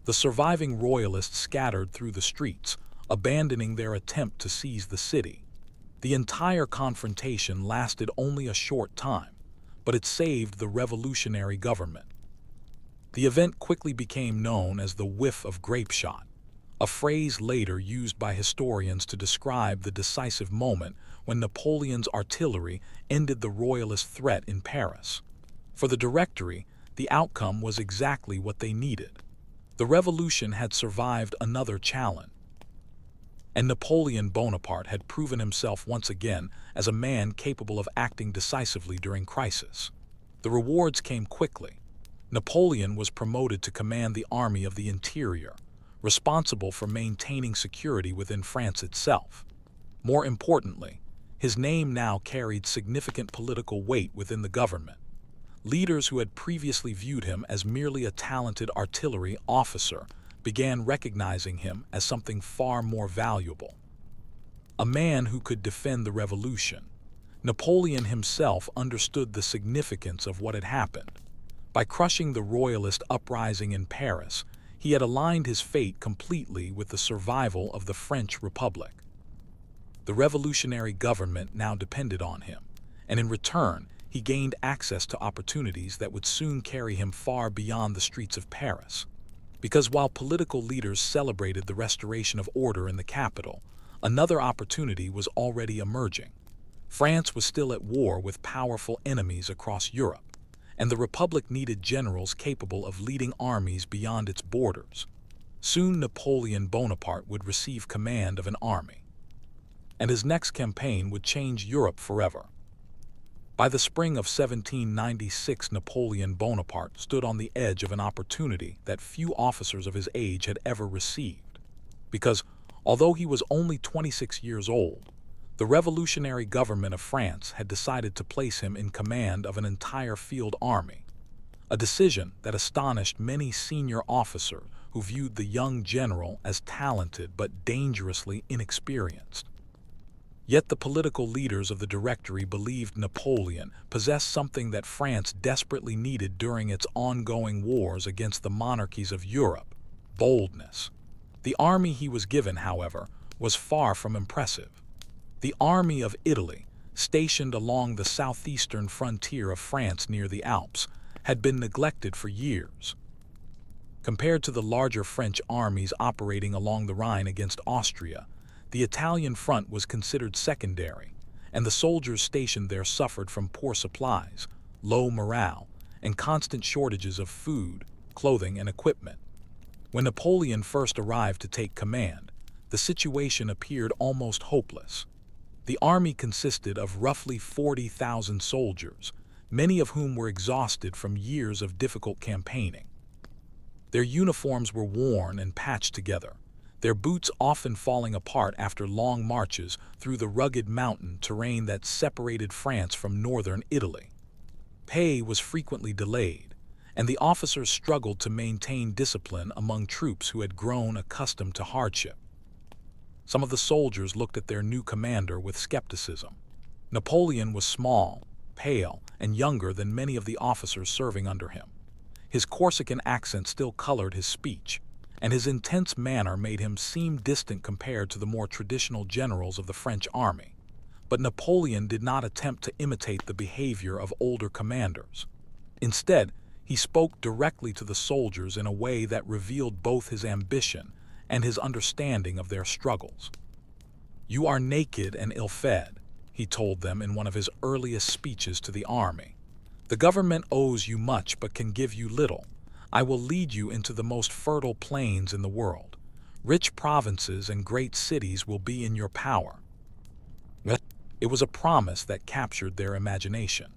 The surviving royalists scattered through the streets, abandoning their attempt to seize the city. The entire confrontation lasted only a short time, but it saved the revolutionary government. The event quickly became known as the whiff of grape shot, a phrase later used by historians to describe the decisive moment when Napoleon's artillery ended the royalist threat in Paris. For the Directory, the outcome was exactly what they needed. The revolution had survived another challenge, and Napoleon Bonaparte had proven himself once again as a man capable of acting decisively during crisis. The rewards came quickly. Napoleon was promoted to command the Army of the Interior, responsible for maintaining security within France itself. More importantly, his name now carried significant political weight within the government. Leaders who had previously viewed him as merely a talented artillery officer began recognizing him as something far more valuable. A man who could defend the revolution, Napoleon himself understood the significance of what had happened. By crushing the royalist uprising in Paris, he had aligned his fate completely with the survival of the French Republic. The revolutionary government now depended on him, and in return, he gained access to opportunities that would soon carry him far beyond the streets of Paris. Because while political leaders celebrated the restoration of order in the capital, another opportunity was already emerging. France was still at war with powerful enemies across Europe, and the Republic needed generals capable of leading armies beyond its borders. Soon Napoleon Bonaparte would receive command of an army, and his next campaign would change Europe forever. By the spring of 1796, Napoleon Bonaparte stood on the edge of an opportunity that few officers of his age had ever received. Because, although he was only 26 years old, the revolutionary government of France had decided to place him in command of an entire field army, a decision that astonished many senior officers who viewed the young general as talented but dangerously inexperienced. Yet the political leaders of the Directory believed Napoleon possessed something that France desperately needed during its ongoing wars against the monarchies of Europe: boldness. The army he was given, however, was far from impressive. The Army of Italy, stationed along the southeastern frontier of France near the Alps, had been neglected for years. Compared to the larger French armies operating along the Rhine against Austria, the Italian front was considered secondary, and the soldiers stationed there suffered from poor supplies, low morale, and constant shortages of food, clothing, and equipment. When Napoleon first arrived to take command, the situation appeared almost hopeless. The army consisted of roughly 40,000 soldiers, many of whom were exhausted from years of difficult campaigning. Their uniforms were worn and patched together, their boots often falling apart after long marches through the rugged mountain terrain that separated France from northern Italy. Pay was frequently delayed, and the officers struggled to maintain discipline among troops who had grown accustomed to hardship. Some of the soldiers looked at their new commander with skepticism. Napoleon was small, pale, and younger than many of the officers serving under him. His Corsican accent still colored his speech, and his intense manner made him seem distant compared to the more traditional generals of the French army. But Napoleon did not attempt to imitate the behavior of older commanders. Instead, he spoke directly to the soldiers in a way that revealed both his ambition and his understanding of their struggles. "You are naked and ill-fed," he told them in one of his earliest speeches to the army. "The government owes you much but can give you little. I will lead you into the most fertile plains in the world. Rich provinces and great cities will be in your power." It was a promise that captured their imagination.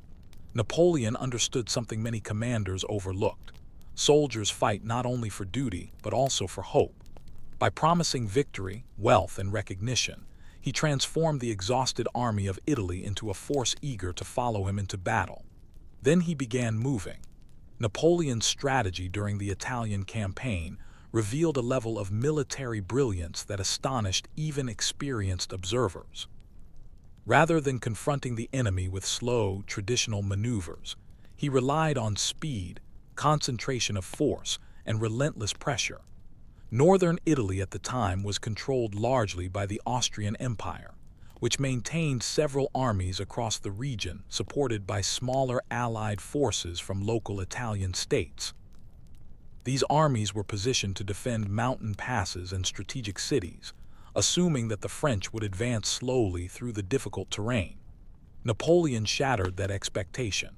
Napoleon understood something many commanders overlooked. Soldiers fight not only for duty, but also for hope. By promising victory, wealth, and recognition, he transformed the exhausted army of Italy into a force eager to follow him into battle. Then he began moving. Napoleon's strategy during the Italian campaign revealed a level of military brilliance that astonished even experienced observers. Rather than confronting the enemy with slow, traditional maneuvers, he relied on speed, concentration of force, and relentless pressure. Northern Italy at the time was controlled largely by the Austrian Empire, which maintained several armies across the region supported by smaller allied forces from local Italian states. These armies were positioned to defend mountain passes and strategic cities, assuming that the French would advance slowly through the difficult terrain. Napoleon shattered that expectation.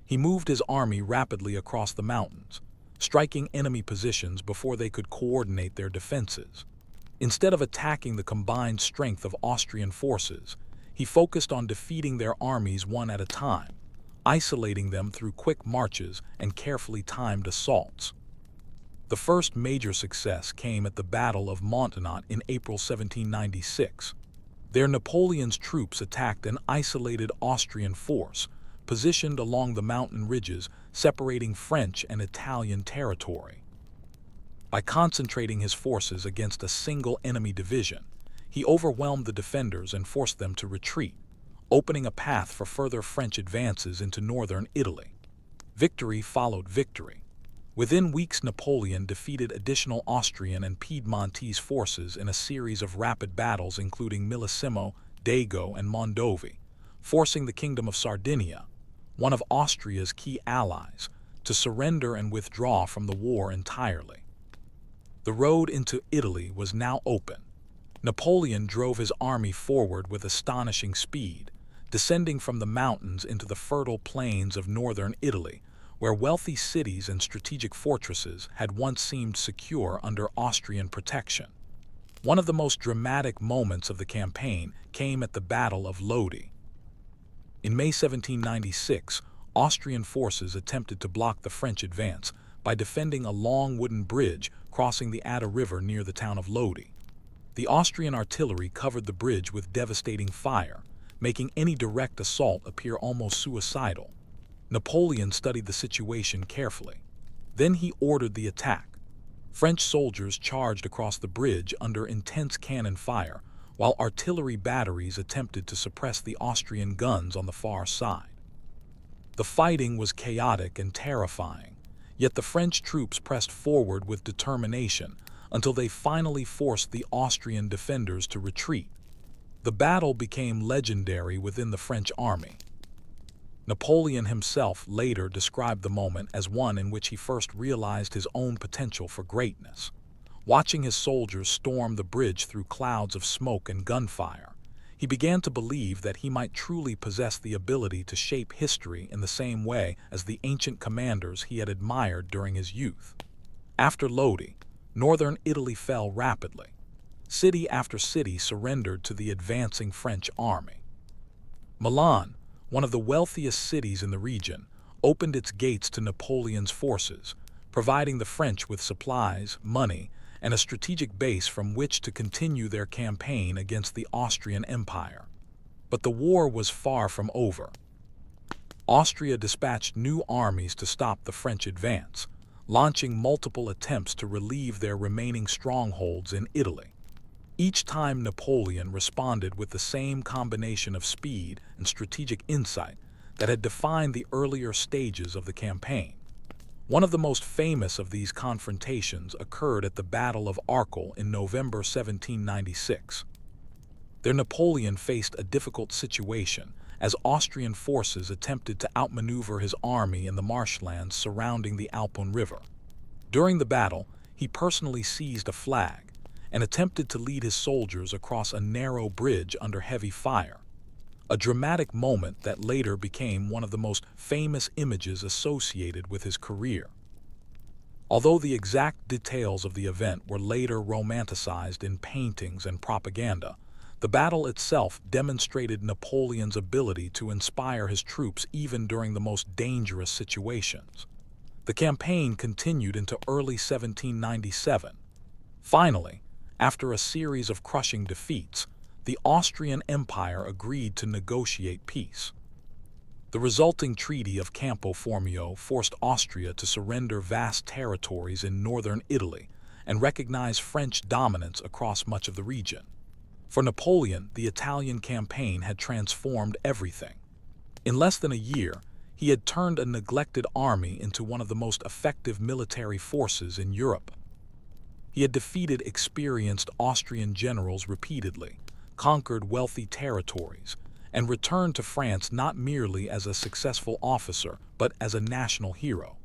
He moved his army rapidly across the mountains, striking enemy positions before they could coordinate their defenses. Instead of attacking the combined strength of Austrian forces, he focused on defeating their armies one at a time, isolating them through quick marches and carefully timed assaults. The first major success came at the Battle of Montenot in April 1796. There, Napoleon's troops attacked an isolated Austrian force, positioned along the mountain ridges separating French and Italian territory. By concentrating his forces against a single enemy division, he overwhelmed the defenders and forced them to retreat, opening a path for further French advances into northern Italy. Victory followed victory. Within weeks, Napoleon defeated additional Austrian and Piedmontese forces in a series of rapid battles including Millesimo, Dago, and Mondovi, forcing the Kingdom of Sardinia, one of Austria's key allies, to surrender and withdraw from the war entirely. The road into Italy was now open. Napoleon drove his army forward with astonishing speed, descending from the mountains into the fertile plains of northern Italy, where wealthy cities and strategic fortresses had once seemed secure under Austrian protection. One of the most dramatic moments of the campaign came at the Battle of Lodi. In May 1796, Austrian forces attempted to block the French advance by defending a long wooden bridge crossing the Adda River near the town of Lodi. The Austrian artillery covered the bridge with devastating fire, making any direct assault appear almost suicidal. Napoleon studied the situation carefully. Then he ordered the attack. French soldiers charged across the bridge under intense cannon fire, while artillery batteries attempted to suppress the Austrian guns on the far side. The fighting was chaotic and terrifying, yet the French troops pressed forward with determination until they finally forced the Austrian defenders to retreat. The battle became legendary within the French army. Napoleon himself later described the moment as one in which he first realized his own potential for greatness. Watching his soldiers storm the bridge through clouds of smoke and gunfire, he began to believe that he might truly possess the ability to shape history in the same way as the ancient commanders he had admired during his youth. After Lodi, northern Italy fell rapidly. City after city surrendered to the advancing French army. Milan, one of the wealthiest cities in the region, opened its gates to Napoleon's forces, providing the French with supplies, money, and a strategic base from which to continue their campaign against the Austrian Empire. But the war was far from over. Austria dispatched new armies to stop the French advance, launching multiple attempts to relieve their remaining strongholds in Italy. Each time Napoleon responded with the same combination of speed and strategic insight that had defined the earlier stages of the campaign. One of the most famous of these confrontations occurred at the Battle of Arkel in November 1796. There Napoleon faced a difficult situation as Austrian forces attempted to outmaneuver his army in the marshlands surrounding the Alpine River. During the battle, he personally seized a flag and attempted to lead his soldiers across a narrow bridge under heavy fire, a dramatic moment that later became one of the most famous images associated with his career. Although the exact details of the event were later romanticized in paintings and propaganda, the battle itself demonstrated Napoleon's ability to inspire his troops even during the most dangerous situations. The campaign continued into early 1797. Finally, after a series of crushing defeats, the Austrian Empire agreed to negotiate peace. The resulting Treaty of Campo Formio forced Austria to surrender vast territories in northern Italy and recognize French dominance across much of the region. For Napoleon, the Italian campaign had transformed everything. In less than a year, he had turned a neglected army into one of the most effective military forces in Europe. He had defeated experienced Austrian generals repeatedly, conquered wealthy territories, and returned to France not merely as a successful officer, but as a national hero.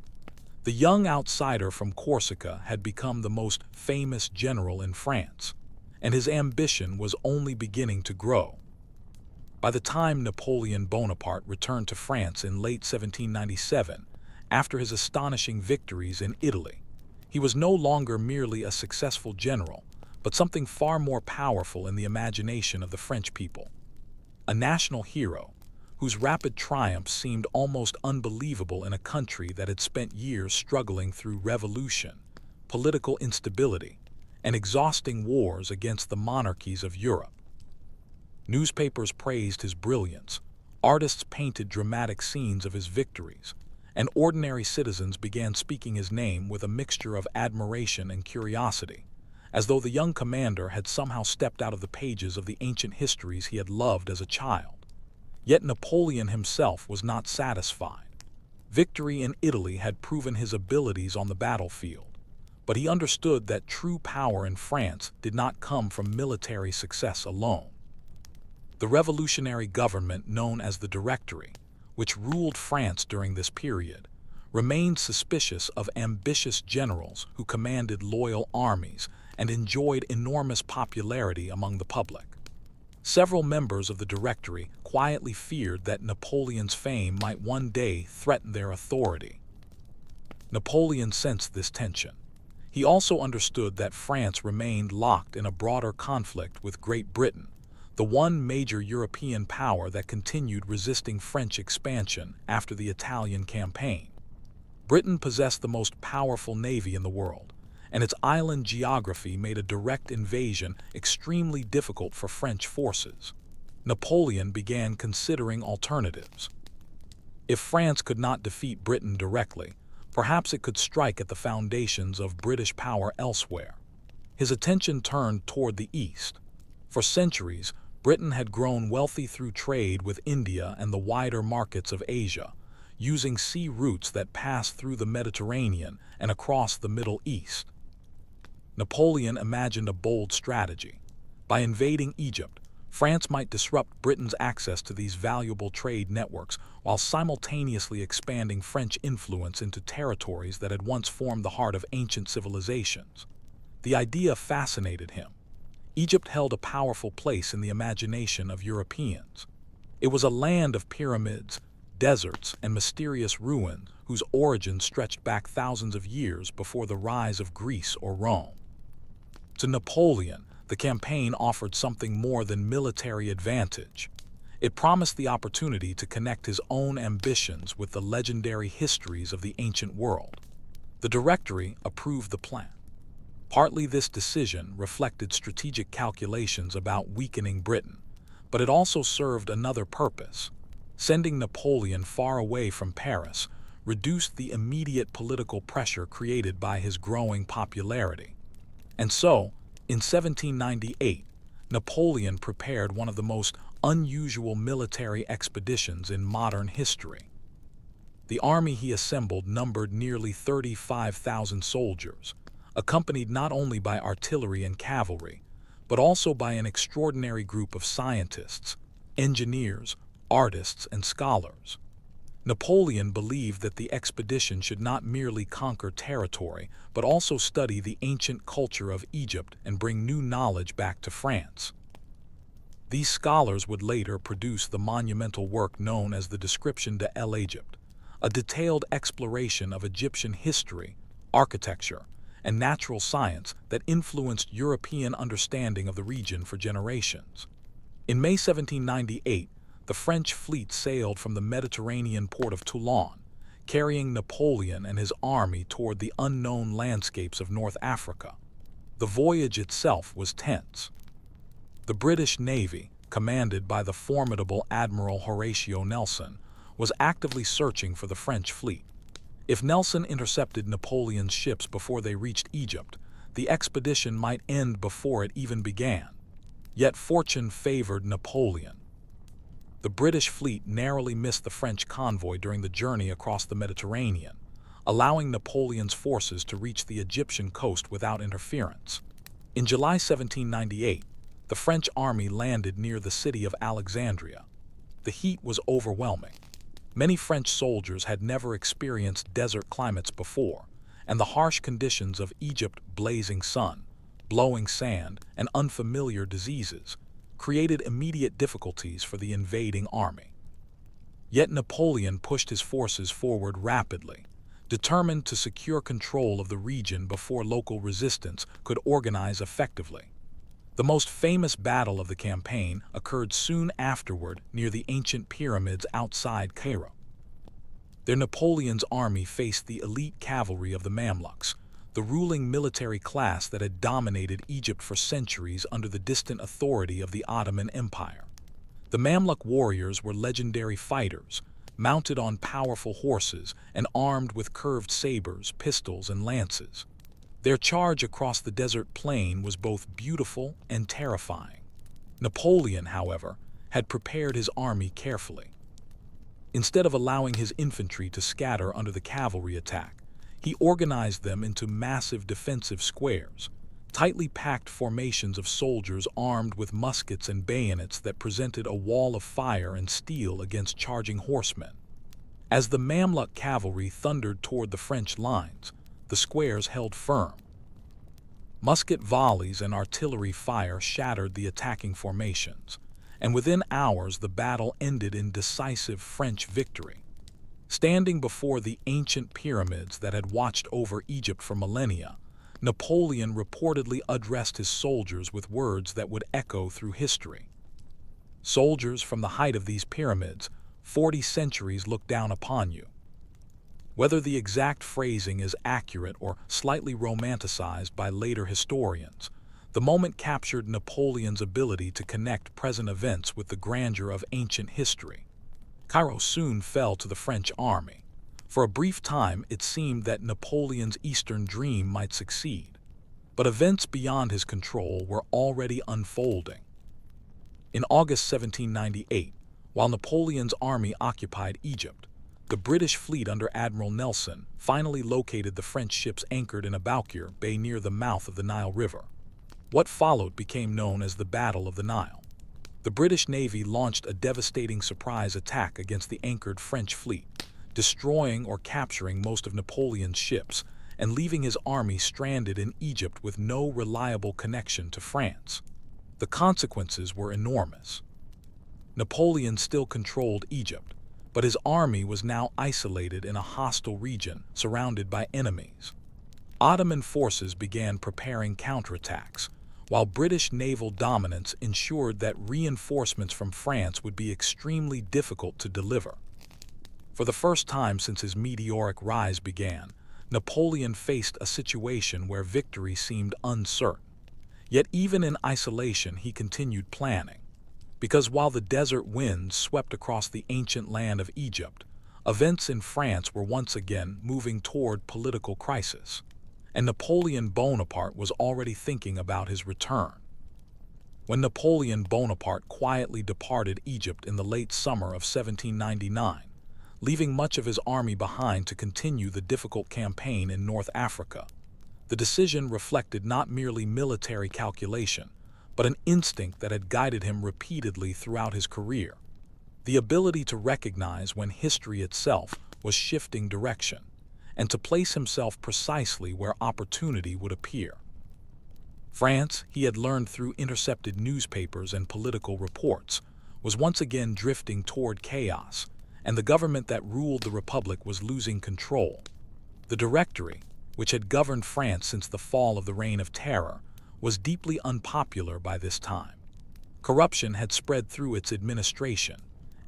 The young outsider from Corsica had become the most famous general in France, and his ambition was only beginning to grow. By the time Napoleon Bonaparte returned to France in late 1797, after his astonishing victories in Italy, he was no longer merely a successful general, but something far more powerful in the imagination of the French people. A national hero, whose rapid triumphs seemed almost unbelievable in a country that had spent years struggling through revolution, political instability, and exhausting wars against the monarchies of Europe. Newspapers praised his brilliance, artists painted dramatic scenes of his victories, and ordinary citizens began speaking his name with a mixture of admiration and curiosity, as though the young commander had somehow stepped out of the pages of the ancient histories he had loved as a child. Yet Napoleon himself was not satisfied. Victory in Italy had proven his abilities on the battlefield, but he understood that true power in France did not come from military success alone. The revolutionary government known as the Directory, which ruled France during this period, remained suspicious of ambitious generals who commanded loyal armies and enjoyed enormous popularity among the public. Several members of the Directory quietly feared that Napoleon's fame might one day threaten their authority. Napoleon sensed this tension. He also understood that France remained locked in a broader conflict with Great Britain, the one major European power that continued resisting French expansion after the Italian campaign. Britain possessed the most powerful navy in the world, and its island geography made a direct invasion extremely difficult for French forces. Napoleon began considering alternatives. If France could not defeat Britain directly, perhaps it could strike at the foundations of British power elsewhere. His attention turned toward the east. For centuries, Britain had grown wealthy through trade with India and the wider markets of Asia, using sea routes that passed through the Mediterranean and across the Middle East. Napoleon imagined a bold strategy. By invading Egypt, France might disrupt Britain's access to these valuable trade networks while simultaneously expanding French influence into territories that had once formed the heart of ancient civilizations. The idea fascinated him. Egypt held a powerful place in the imagination of Europeans. It was a land of pyramids, deserts, and mysterious ruins whose origins stretched back thousands of years before the rise of Greece or Rome. To Napoleon, the campaign offered something more than military advantage. It promised the opportunity to connect his own ambitions with the legendary histories of the ancient world. The Directory approved the plan. Partly this decision reflected strategic calculations about weakening Britain, but it also served another purpose. Sending Napoleon far away from Paris reduced the immediate political pressure created by his growing popularity. And so, in 1798, Napoleon prepared one of the most unusual military expeditions in modern history. The army he assembled numbered nearly 35,000 soldiers, accompanied not only by artillery and cavalry, but also by an extraordinary group of scientists, engineers, artists, and scholars. Napoleon believed that the expedition should not merely conquer territory, but also study the ancient culture of Egypt and bring new knowledge back to France. These scholars would later produce the monumental work known as the Description de l'Egypte, a detailed exploration of Egyptian history, architecture, and natural science that influenced European understanding of the region for generations. In May 1798, the French fleet sailed from the Mediterranean port of Toulon, carrying Napoleon and his army toward the unknown landscapes of North Africa. The voyage itself was tense. The British Navy, commanded by the formidable Admiral Horatio Nelson, was actively searching for the French fleet. If Nelson intercepted Napoleon's ships before they reached Egypt, the expedition might end before it even began. Yet fortune favored Napoleon. The British fleet narrowly missed the French convoy during the journey across the Mediterranean, allowing Napoleon's forces to reach the Egyptian coast without interference. In July 1798, the French army landed near the city of Alexandria. The heat was overwhelming. Many French soldiers had never experienced desert climates before, and the harsh conditions of Egypt's blazing sun, blowing sand, and unfamiliar diseases created immediate difficulties for the invading army. Yet Napoleon pushed his forces forward rapidly, determined to secure control of the region before local resistance could organize effectively. The most famous battle of the campaign occurred soon afterward near the ancient pyramids outside Cairo. There Napoleon's army faced the elite cavalry of the Mamluks, the ruling military class that had dominated Egypt for centuries under the distant authority of the Ottoman Empire. The Mamluk warriors were legendary fighters, mounted on powerful horses and armed with curved sabers, pistols, and lances. Their charge across the desert plain was both beautiful and terrifying. Napoleon, however, had prepared his army carefully. Instead of allowing his infantry to scatter under the cavalry attack, he organized them into massive defensive squares, tightly packed formations of soldiers armed with muskets and bayonets that presented a wall of fire and steel against charging horsemen. As the Mamluk cavalry thundered toward the French lines, the squares held firm. Musket volleys and artillery fire shattered the attacking formations, and within hours the battle ended in decisive French victory. Standing before the ancient pyramids that had watched over Egypt for millennia, Napoleon reportedly addressed his soldiers with words that would echo through history. "Soldiers, from the height of these pyramids, 40 centuries look down upon you." Whether the exact phrasing is accurate or slightly romanticized by later historians, the moment captured Napoleon's ability to connect present events with the grandeur of ancient history. Cairo soon fell to the French army. For a brief time, it seemed that Napoleon's Eastern dream might succeed, but events beyond his control were already unfolding. In August 1798, while Napoleon's army occupied Egypt, the British fleet under Admiral Nelson finally located the French ships anchored in Aboukir Bay near the mouth of the Nile River. What followed became known as the Battle of the Nile. The British Navy launched a devastating surprise attack against the anchored French fleet, destroying or capturing most of Napoleon's ships and leaving his army stranded in Egypt with no reliable connection to France. The consequences were enormous. Napoleon still controlled Egypt, but his army was now isolated in a hostile region surrounded by enemies. Ottoman forces began preparing counterattacks, while British naval dominance ensured that reinforcements from France would be extremely difficult to deliver. For the first time since his meteoric rise began, Napoleon faced a situation where victory seemed uncertain. Yet even in isolation he continued planning, because while the desert winds swept across the ancient land of Egypt, events in France were once again moving toward political crisis, and Napoleon Bonaparte was already thinking about his return. When Napoleon Bonaparte quietly departed Egypt in the late summer of 1799, leaving much of his army behind to continue the difficult campaign in North Africa, the decision reflected not merely military calculation, but an instinct that had guided him repeatedly throughout his career: the ability to recognize when history itself was shifting direction, and to place himself precisely where opportunity would appear. France, he had learned through intercepted newspapers and political reports, was once again drifting toward chaos, and the government that ruled the Republic was losing control. The Directory, which had governed France since the fall of the Reign of Terror, was deeply unpopular by this time. Corruption had spread through its administration,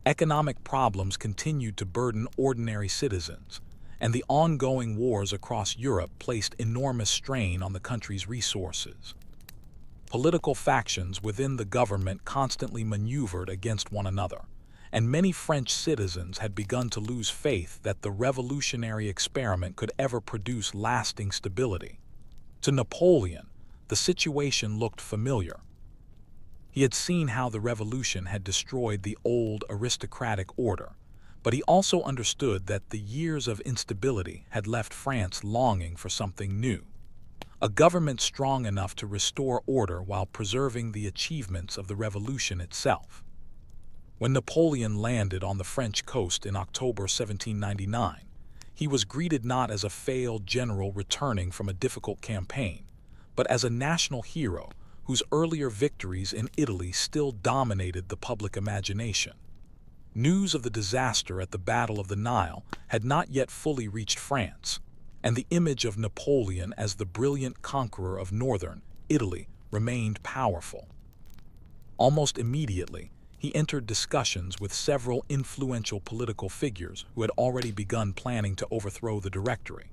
economic problems continued to burden ordinary citizens, and the ongoing wars across Europe placed enormous strain on the country's resources. Political factions within the government constantly maneuvered against one another, and many French citizens had begun to lose faith that the revolutionary experiment could ever produce lasting stability. To Napoleon, the situation looked familiar. He had seen how the revolution had destroyed the old aristocratic order, but he also understood that the years of instability had left France longing for something new, a government strong enough to restore order while preserving the achievements of the revolution itself. When Napoleon landed on the French coast in October 1799, he was greeted not as a failed general returning from a difficult campaign, but as a national hero whose earlier victories in Italy still dominated the public imagination. News of the disaster at the Battle of the Nile had not yet fully reached France, and the image of Napoleon as the brilliant conqueror of northern Italy remained powerful. Almost immediately, he entered discussions with several influential political figures who had already begun planning to overthrow the Directory.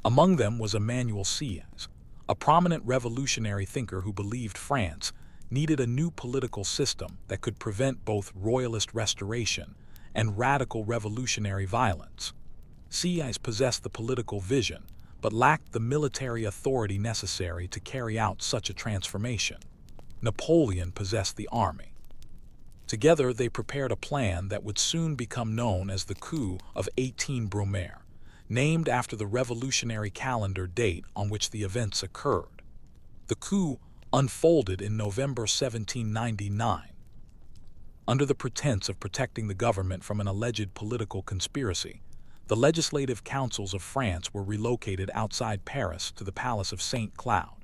Among them was Emmanuel Sieyès, a prominent revolutionary thinker who believed France needed a new political system that could prevent both royalist restoration and radical revolutionary violence. Sieyès possessed the political vision, but lacked the military authority necessary to carry out such a transformation. Napoleon possessed the army. Together, they prepared a plan that would soon become known as the coup of 18 Brumaire, named after the revolutionary calendar date on which the events occurred. The coup unfolded in November 1799. Under the pretense of protecting the government from an alleged political conspiracy, the legislative councils of France were relocated outside Paris to the Palace of St. Cloud,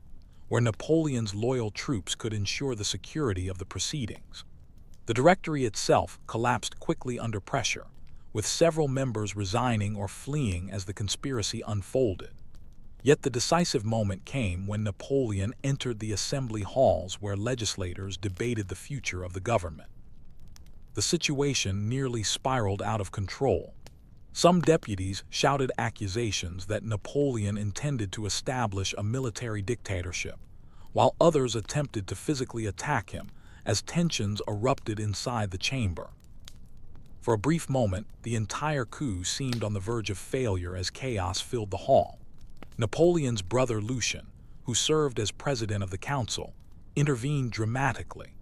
where Napoleon's loyal troops could ensure the security of the proceedings. The Directory itself collapsed quickly under pressure, with several members resigning or fleeing as the conspiracy unfolded. Yet the decisive moment came when Napoleon entered the assembly halls where legislators debated the future of the government. The situation nearly spiraled out of control. Some deputies shouted accusations that Napoleon intended to establish a military dictatorship, while others attempted to physically attack him as tensions erupted inside the chamber. For a brief moment, the entire coup seemed on the verge of failure as chaos filled the hall. Napoleon's brother Lucien, who served as president of the council, intervened dramatically.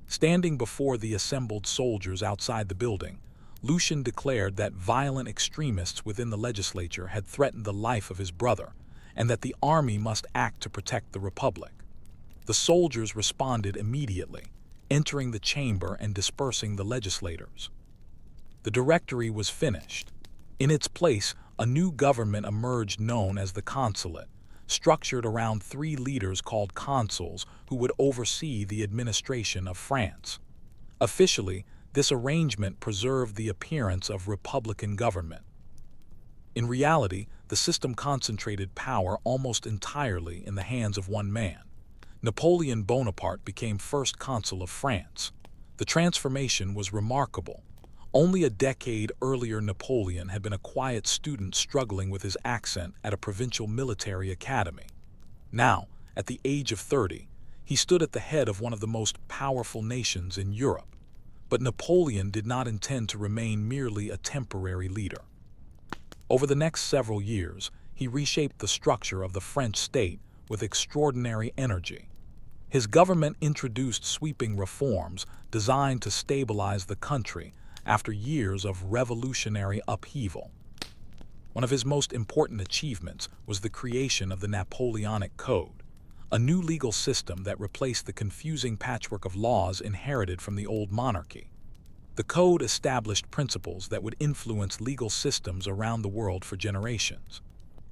Standing before the assembled soldiers outside the building, Lucien declared that violent extremists within the legislature had threatened the life of his brother, and that the army must act to protect the republic. The soldiers responded immediately, entering the chamber and dispersing the legislators. The Directory was finished. In its place, a new government emerged known as the Consulate, structured around 3 leaders called consuls who would oversee the administration of France. Officially, this arrangement preserved the appearance of republican government. In reality, the system concentrated power almost entirely in the hands of one man. Napoleon Bonaparte became first consul of France. The transformation was remarkable. Only a decade earlier, Napoleon had been a quiet student struggling with his accent at a provincial military academy. Now, at the age of 30, he stood at the head of one of the most powerful nations in Europe. But Napoleon did not intend to remain merely a temporary leader. Over the next several years, he reshaped the structure of the French state with extraordinary energy. His government introduced sweeping reforms designed to stabilize the country after years of revolutionary upheaval. One of his most important achievements was the creation of the Napoleonic Code, a new legal system that replaced the confusing patchwork of laws inherited from the old monarchy. The code established principles that would influence legal systems around the world for generations.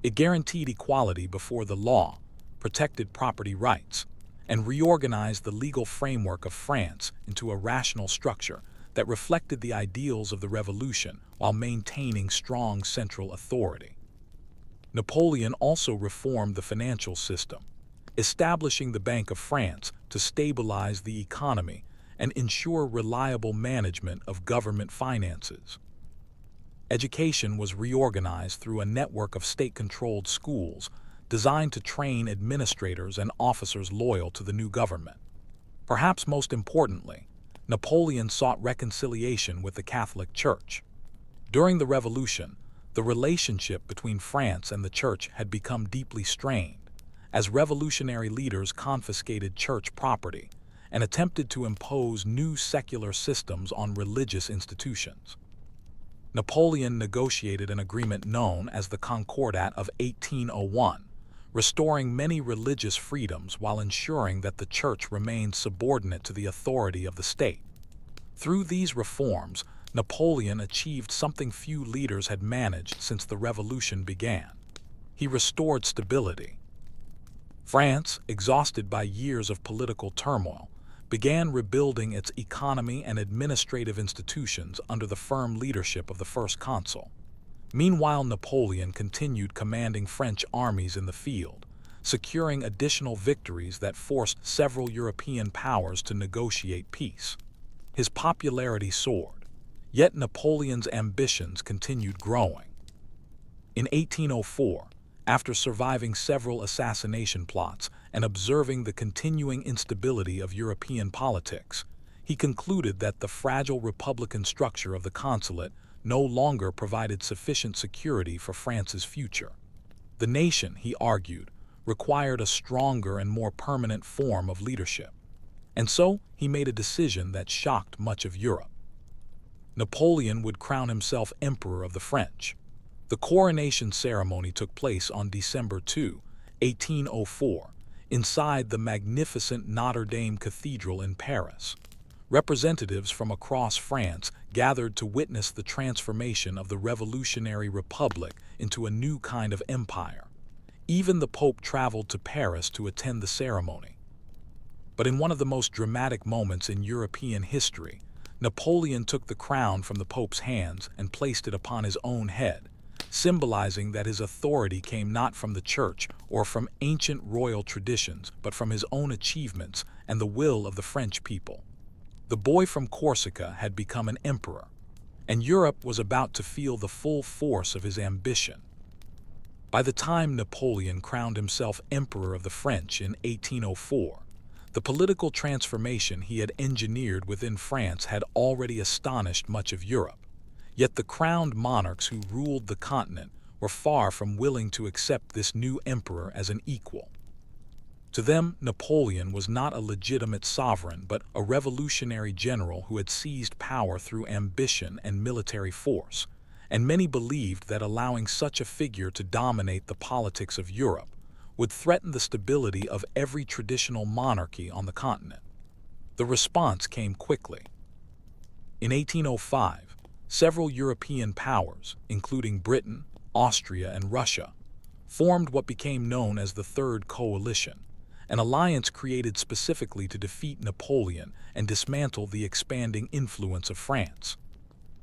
It guaranteed equality before the law, protected property rights, and reorganized the legal framework of France into a rational structure that reflected the ideals of the revolution while maintaining strong central authority. Napoleon also reformed the financial system, establishing the Bank of France to stabilize the economy and ensure reliable management of government finances. Education was reorganized through a network of state-controlled schools designed to train administrators and officers loyal to the new government. Perhaps most importantly, Napoleon sought reconciliation with the Catholic Church. During the Revolution, the relationship between France and the Church had become deeply strained, as revolutionary leaders confiscated church property and attempted to impose new secular systems on religious institutions. Napoleon negotiated an agreement known as the Concordat of 1801, restoring many religious freedoms while ensuring that the Church remained subordinate to the authority of the state. Through these reforms, Napoleon achieved something few leaders had managed since the Revolution began. He restored stability. France, exhausted by years of political turmoil, began rebuilding its economy and administrative institutions under the firm leadership of the first consul. Meanwhile, Napoleon continued commanding French armies in the field, securing additional victories that forced several European powers to negotiate peace. His popularity soared, yet Napoleon's ambitions continued growing. In 1804, after surviving several assassination plots and observing the continuing instability of European politics, he concluded that the fragile republican structure of the consulate no longer provided sufficient security for France's future. The nation, he argued, required a stronger and more permanent form of leadership. And so he made a decision that shocked much of Europe. Napoleon would crown himself Emperor of the French. The coronation ceremony took place on December 2, 1804, inside the magnificent Notre Dame Cathedral in Paris. Representatives from across France gathered to witness the transformation of the revolutionary republic into a new kind of empire. Even the Pope traveled to Paris to attend the ceremony. But in one of the most dramatic moments in European history, Napoleon took the crown from the Pope's hands and placed it upon his own head, symbolizing that his authority came not from the church or from ancient royal traditions, but from his own achievements and the will of the French people. The boy from Corsica had become an emperor, and Europe was about to feel the full force of his ambition. By the time Napoleon crowned himself Emperor of the French in 1804, the political transformation he had engineered within France had already astonished much of Europe. Yet the crowned monarchs who ruled the continent were far from willing to accept this new emperor as an equal. To them, Napoleon was not a legitimate sovereign, but a revolutionary general who had seized power through ambition and military force, and many believed that allowing such a figure to dominate the politics of Europe would threaten the stability of every traditional monarchy on the continent. The response came quickly. In 1805, several European powers, including Britain, Austria, and Russia, formed what became known as the Third Coalition, an alliance created specifically to defeat Napoleon and dismantle the expanding influence of France.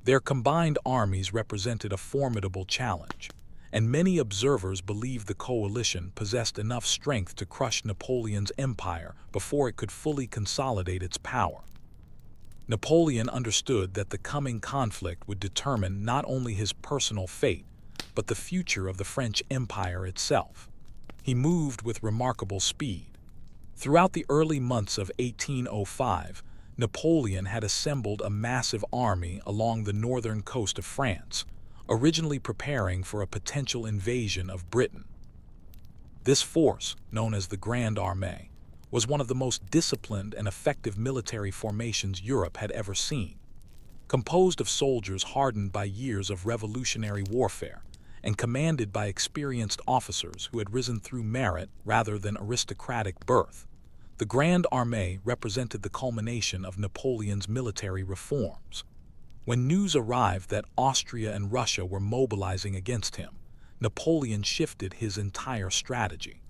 Their combined armies represented a formidable challenge, and many observers believed the coalition possessed enough strength to crush Napoleon's empire before it could fully consolidate its power. Napoleon understood that the coming conflict would determine not only his personal fate, but the future of the French Empire itself. He moved with remarkable speed. Throughout the early months of 1805, Napoleon had assembled a massive army along the northern coast of France, originally preparing for a potential invasion of Britain. This force, known as the Grande Armée, was one of the most disciplined and effective military formations Europe had ever seen. Composed of soldiers hardened by years of revolutionary warfare and commanded by experienced officers who had risen through merit rather than aristocratic birth, the Grande Armée represented the culmination of Napoleon's military reforms. When news arrived that Austria and Russia were mobilizing against him, Napoleon shifted his entire strategy.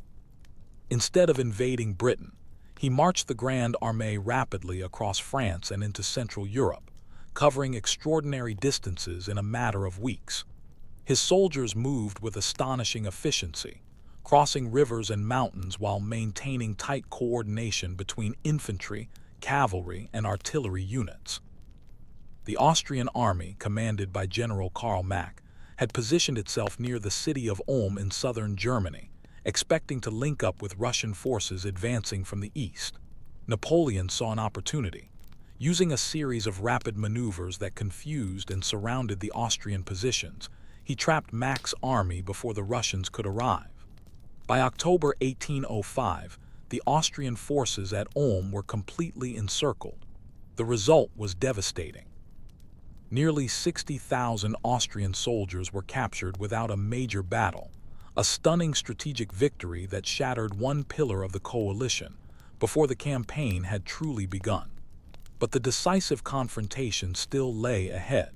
Instead of invading Britain, he marched the Grande Armée rapidly across France and into Central Europe, covering extraordinary distances in a matter of weeks. His soldiers moved with astonishing efficiency, crossing rivers and mountains while maintaining tight coordination between infantry, cavalry, and artillery units. The Austrian army, commanded by General Karl Mack, had positioned itself near the city of Ulm in southern Germany, expecting to link up with Russian forces advancing from the east. Napoleon saw an opportunity. Using a series of rapid maneuvers that confused and surrounded the Austrian positions, he trapped Mack's army before the Russians could arrive. By October 1805, the Austrian forces at Ulm were completely encircled. The result was devastating. Nearly 60,000 Austrian soldiers were captured without a major battle, a stunning strategic victory that shattered one pillar of the coalition before the campaign had truly begun. But the decisive confrontation still lay ahead.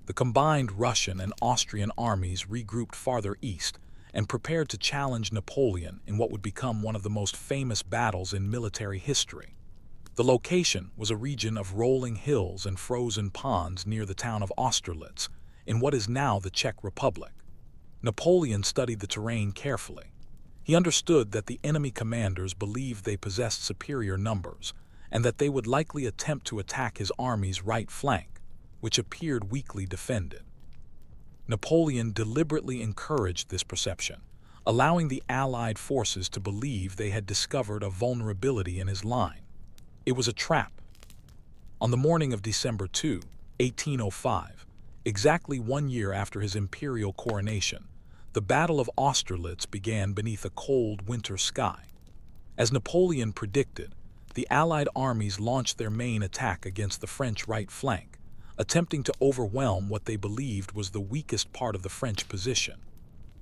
The combined Russian and Austrian armies regrouped farther east and prepared to challenge Napoleon in what would become one of the most famous battles in military history. The location was a region of rolling hills and frozen ponds near the town of Austerlitz, in what is now the Czech Republic. Napoleon studied the terrain carefully. He understood that the enemy commanders believed they possessed superior numbers, and that they would likely attempt to attack his army's right flank, which appeared weakly defended. Napoleon deliberately encouraged this perception, allowing the Allied forces to believe they had discovered a vulnerability in his line. It was a trap. On the morning of December 2, 1805, exactly 1 year after his imperial coronation, the Battle of Austerlitz began beneath a cold winter sky. As Napoleon predicted, the Allied armies launched their main attack against the French right flank, attempting to overwhelm what they believed was the weakest part of the French position.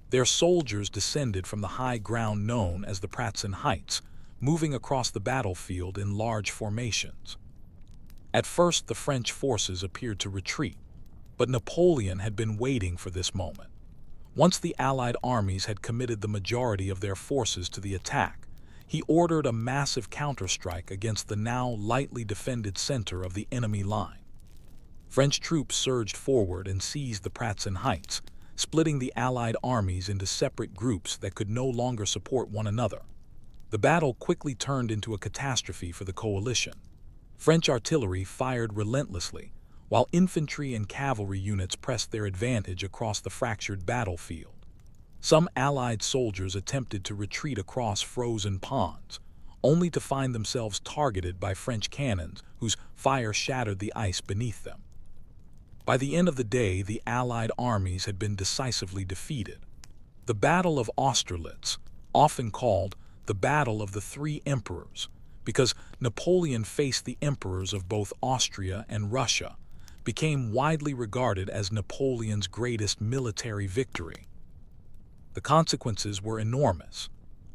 Their soldiers descended from the high ground known as the Pratzen Heights, moving across the battlefield in large formations. At first, the French forces appeared to retreat, but Napoleon had been waiting for this moment. Once the Allied armies had committed the majority of their forces to the attack, he ordered a massive counterstrike against the now lightly defended center of the enemy line. French troops surged forward and seized the Pratzen Heights, splitting the Allied armies into separate groups that could no longer support one another. The battle quickly turned into a catastrophe for the coalition. French artillery fired relentlessly, while infantry and cavalry units pressed their advantage across the fractured battlefield. Some Allied soldiers attempted to retreat across frozen ponds, only to find themselves targeted by French cannons whose fire shattered the ice beneath them. By the end of the day, the Allied armies had been decisively defeated. The Battle of Austerlitz, often called the Battle of the Three Emperors, because Napoleon faced the emperors of both Austria and Russia, became widely regarded as Napoleon's greatest military victory. The consequences were enormous.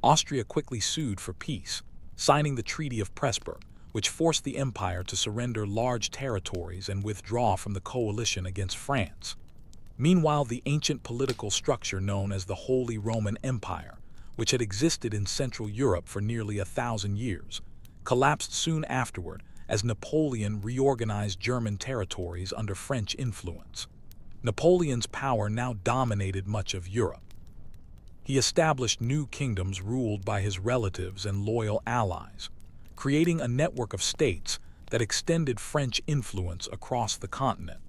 Austria quickly sued for peace, signing the Treaty of Pressburg, which forced the empire to surrender large territories and withdraw from the coalition against France. Meanwhile, the ancient political structure known as the Holy Roman Empire, which had existed in Central Europe for nearly 1,000 years, collapsed soon afterward as Napoleon reorganized German territories under French influence. Napoleon's power now dominated much of Europe. He established new kingdoms ruled by his relatives and loyal allies, creating a network of states that extended French influence across the continent.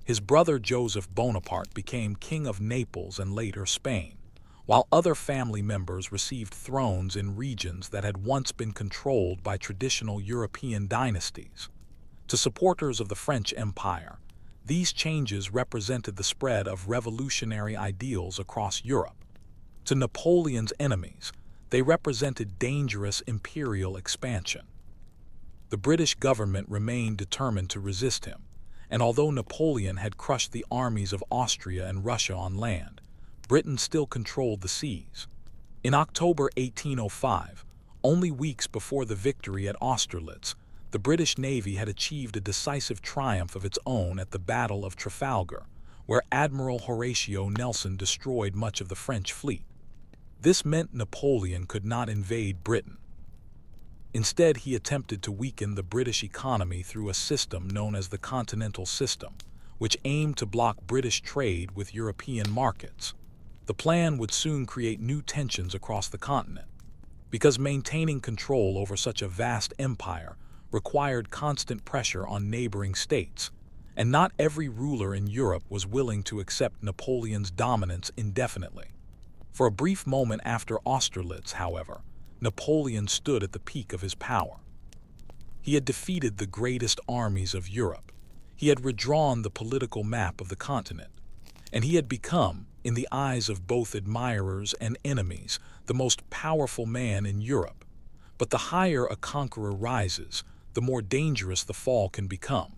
His brother Joseph Bonaparte became King of Naples and later Spain, while other family members received thrones in regions that had once been controlled by traditional European dynasties. To supporters of the French Empire, these changes represented the spread of revolutionary ideals across Europe. To Napoleon's enemies, they represented dangerous imperial expansion. The British government remained determined to resist him, and although Napoleon had crushed the armies of Austria and Russia on land, Britain still controlled the seas. In October 1805, only weeks before the victory at Austerlitz, the British Navy had achieved a decisive triumph of its own at the Battle of Trafalgar, where Admiral Horatio Nelson destroyed much of the French fleet. This meant Napoleon could not invade Britain. Instead, he attempted to weaken the British economy through a system known as the Continental System, which aimed to block British trade with European markets. The plan would soon create new tensions across the continent, because maintaining control over such a vast empire required constant pressure on neighboring states, and not every ruler in Europe was willing to accept Napoleon's dominance indefinitely. For a brief moment after Austerlitz, however, Napoleon stood at the peak of his power. He had defeated the greatest armies of Europe. He had redrawn the political map of the continent, and he had become, in the eyes of both admirers and enemies, the most powerful man in Europe. But the higher a conqueror rises, the more dangerous the fall can become.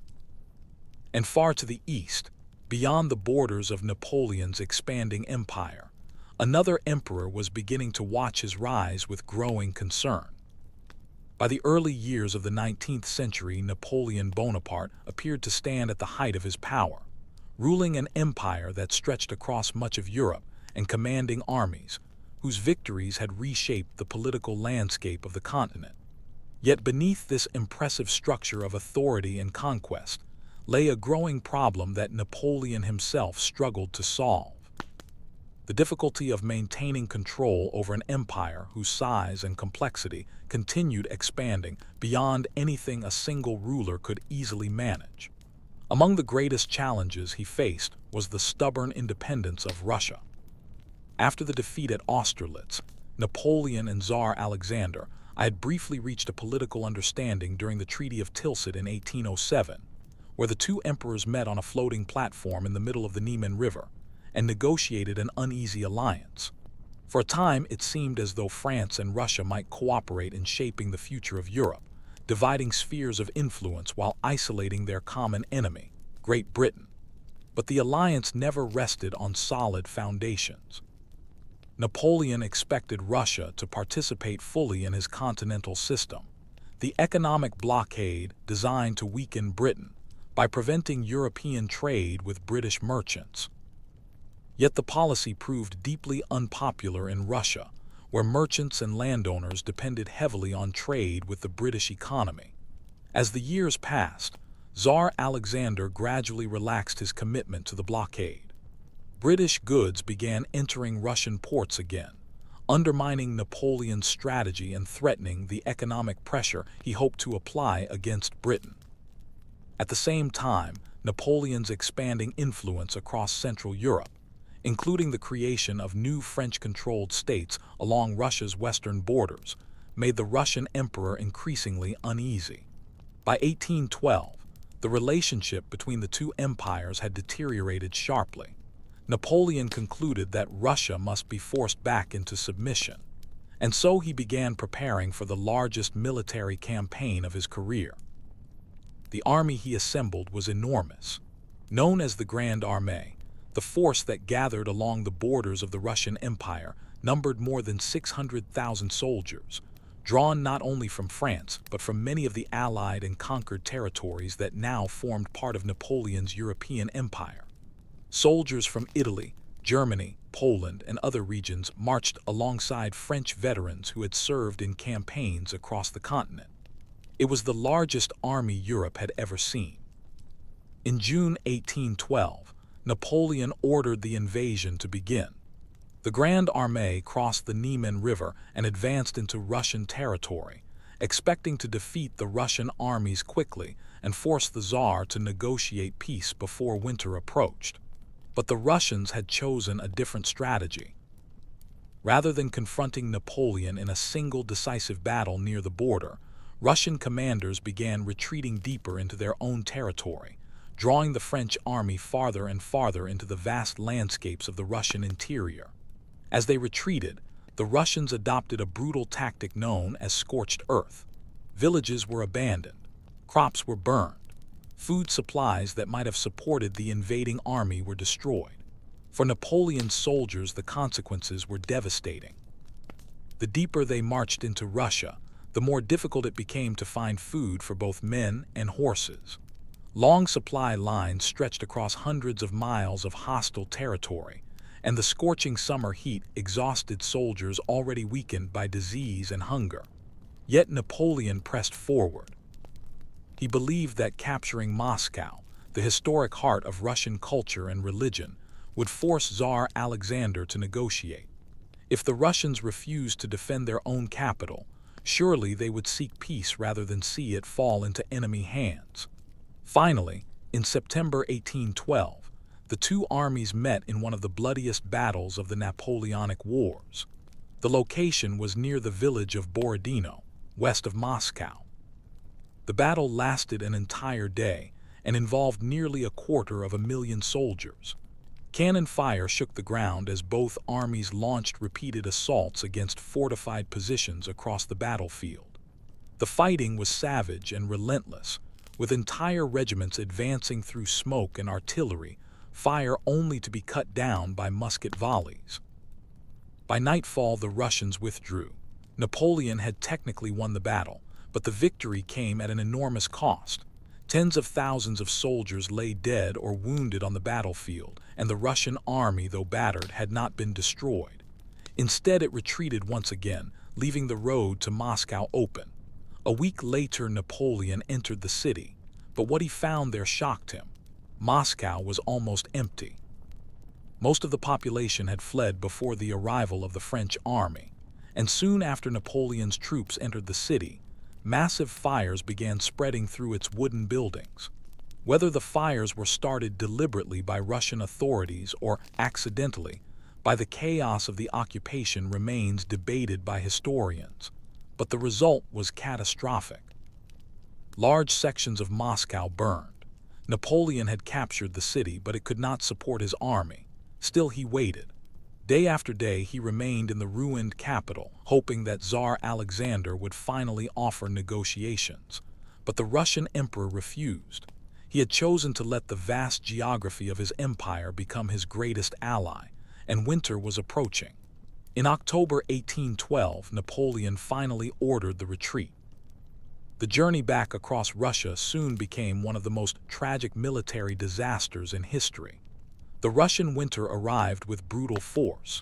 And far to the east, beyond the borders of Napoleon's expanding empire, another emperor was beginning to watch his rise with growing concern. By the early years of the 19th century, Napoleon Bonaparte appeared to stand at the height of his power, ruling an empire that stretched across much of Europe and commanding armies whose victories had reshaped the political landscape of the continent. Yet beneath this impressive structure of authority and conquest lay a growing problem that Napoleon himself struggled to solve: the difficulty of maintaining control over an empire whose size and complexity continued expanding beyond anything a single ruler could easily manage. Among the greatest challenges he faced was the stubborn independence of Russia. After the defeat at Austerlitz, Napoleon and Tsar Alexander had briefly reached a political understanding during the Treaty of Tilsit in 1807, where the two emperors met on a floating platform in the middle of the Niemen River and negotiated an uneasy alliance. For a time, it seemed as though France and Russia might cooperate in shaping the future of Europe, dividing spheres of influence while isolating their common enemy, Great Britain. But the alliance never rested on solid foundations. Napoleon expected Russia to participate fully in his continental system, the economic blockade designed to weaken Britain by preventing European trade with British merchants. Yet the policy proved deeply unpopular in Russia, where merchants and landowners depended heavily on trade with the British economy. As the years passed, Tsar Alexander gradually relaxed his commitment to the blockade. British goods began entering Russian ports again, undermining Napoleon's strategy and threatening the economic pressure he hoped to apply against Britain. At the same time, Napoleon's expanding influence across Central Europe, including the creation of new French-controlled states along Russia's western borders, made the Russian emperor increasingly uneasy. By 1812, the relationship between the two empires had deteriorated sharply. Napoleon concluded that Russia must be forced back into submission, and so he began preparing for the largest military campaign of his career. The army he assembled was enormous. Known as the Grand Armée, the force that gathered along the borders of the Russian Empire numbered more than 600,000 soldiers, drawn not only from France but from many of the allied and conquered territories that now formed part of Napoleon's European empire. Soldiers from Italy, Germany, Poland, and other regions marched alongside French veterans who had served in campaigns across the continent. It was the largest army Europe had ever seen. In June 1812, Napoleon ordered the invasion to begin. The Grand Armée crossed the Niemen River and advanced into Russian territory, expecting to defeat the Russian armies quickly and force the Tsar to negotiate peace before winter approached. But the Russians had chosen a different strategy. Rather than confronting Napoleon in a single decisive battle near the border, Russian commanders began retreating deeper into their own territory, drawing the French army farther and farther into the vast landscapes of the Russian interior. As they retreated, the Russians adopted a brutal tactic known as scorched earth. Villages were abandoned, crops were burned, food supplies that might have supported the invading army were destroyed. For Napoleon's soldiers, the consequences were devastating. The deeper they marched into Russia, the more difficult it became to find food for both men and horses. Long supply lines stretched across hundreds of miles of hostile territory, and the scorching summer heat exhausted soldiers already weakened by disease and hunger. Yet Napoleon pressed forward. He believed that capturing Moscow, the historic heart of Russian culture and religion, would force Tsar Alexander to negotiate. If the Russians refused to defend their own capital, surely they would seek peace rather than see it fall into enemy hands. Finally, in September 1812, the two armies met in one of the bloodiest battles of the Napoleonic Wars. The location was near the village of Borodino, west of Moscow. The battle lasted an entire day and involved nearly 250,000 soldiers. Cannon fire shook the ground as both armies launched repeated assaults against fortified positions across the battlefield. The fighting was savage and relentless, with entire regiments advancing through smoke and artillery fire only to be cut down by musket volleys. By nightfall, the Russians withdrew. Napoleon had technically won the battle, but the victory came at an enormous cost. Tens of thousands of soldiers lay dead or wounded on the battlefield, and the Russian army, though battered, had not been destroyed. Instead, it retreated once again, leaving the road to Moscow open. A week later, Napoleon entered the city, but what he found there shocked him. Moscow was almost empty. Most of the population had fled before the arrival of the French army, and soon after Napoleon's troops entered the city, massive fires began spreading through its wooden buildings. Whether the fires were started deliberately by Russian authorities or accidentally by the chaos of the occupation remains debated by historians, but the result was catastrophic. Large sections of Moscow burned. Napoleon had captured the city, but it could not support his army. Still, he waited. Day after day, he remained in the ruined capital, hoping that Tsar Alexander would finally offer negotiations. But the Russian emperor refused. He had chosen to let the vast geography of his empire become his greatest ally, and winter was approaching. In October 1812, Napoleon finally ordered the retreat. The journey back across Russia soon became one of the most tragic military disasters in history. The Russian winter arrived with brutal force.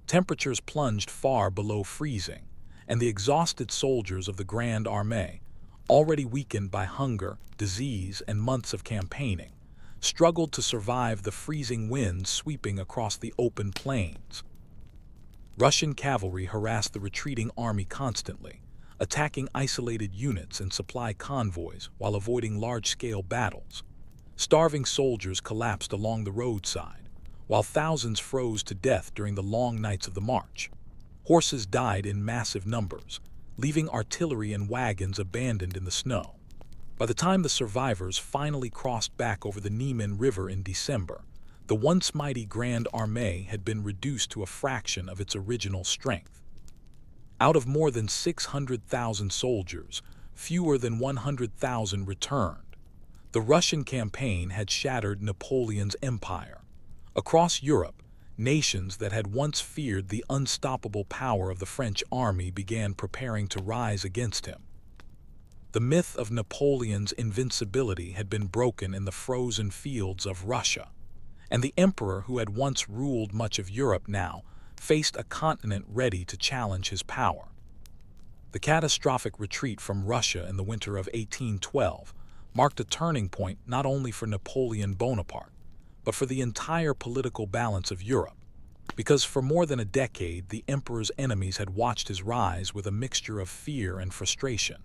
Temperatures plunged far below freezing, and the exhausted soldiers of the Grand Armée, already weakened by hunger, disease, and months of campaigning, struggled to survive the freezing winds sweeping across the open plains. Russian cavalry harassed the retreating army constantly, attacking isolated units and supply convoys while avoiding large-scale battles. Starving soldiers collapsed along the roadside, while thousands froze to death during the long nights of the march. Horses died in massive numbers, leaving artillery and wagons abandoned in the snow. By the time the survivors finally crossed back over the Niemen River in December, the once mighty Grand Armée had been reduced to a fraction of its original strength. Out of more than 600,000 soldiers, fewer than 100,000 returned. The Russian campaign had shattered Napoleon's empire. Across Europe, nations that had once feared the unstoppable power of the French army began preparing to rise against him. The myth of Napoleon's invincibility had been broken in the frozen fields of Russia, and the emperor who had once ruled much of Europe now faced a continent ready to challenge his power. The catastrophic retreat from Russia in the winter of 1812 marked a turning point not only for Napoleon Bonaparte, but for the entire political balance of Europe, because for more than a decade the emperor's enemies had watched his rise with a mixture of fear and frustration,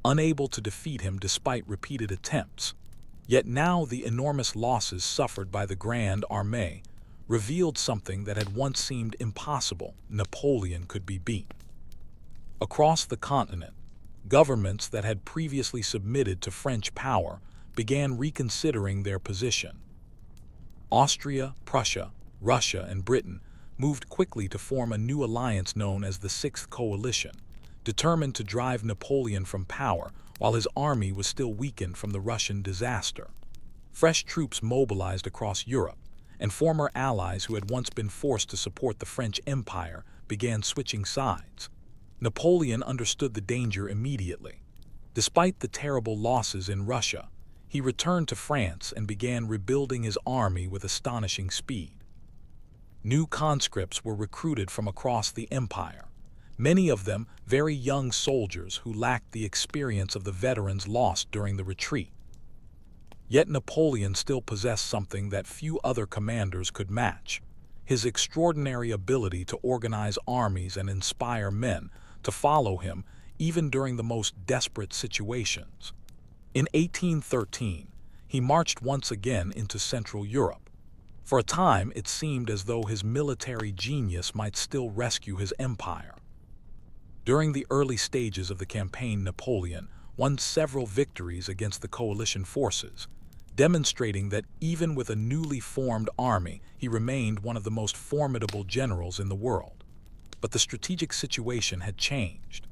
unable to defeat him despite repeated attempts. Yet now the enormous losses suffered by the Grand Armée revealed something that had once seemed impossible: Napoleon could be beaten. Across the continent, governments that had previously submitted to French power began reconsidering their position. Austria, Prussia, Russia, and Britain moved quickly to form a new alliance known as the Sixth Coalition, determined to drive Napoleon from power while his army was still weakened from the Russian disaster. Fresh troops mobilized across Europe, and former allies who had once been forced to support the French Empire began switching sides. Napoleon understood the danger immediately. Despite the terrible losses in Russia, he returned to France and began rebuilding his army with astonishing speed. New conscripts were recruited from across the empire, many of them very young soldiers who lacked the experience of the veterans lost during the retreat. Yet Napoleon still possessed something that few other commanders could match: his extraordinary ability to organize armies and inspire men to follow him even during the most desperate situations. In 1813, he marched once again into Central Europe. For a time, it seemed as though his military genius might still rescue his empire. During the early stages of the campaign, Napoleon won several victories against the coalition forces, demonstrating that even with a newly formed army, he remained one of the most formidable generals in the world. But the strategic situation had changed.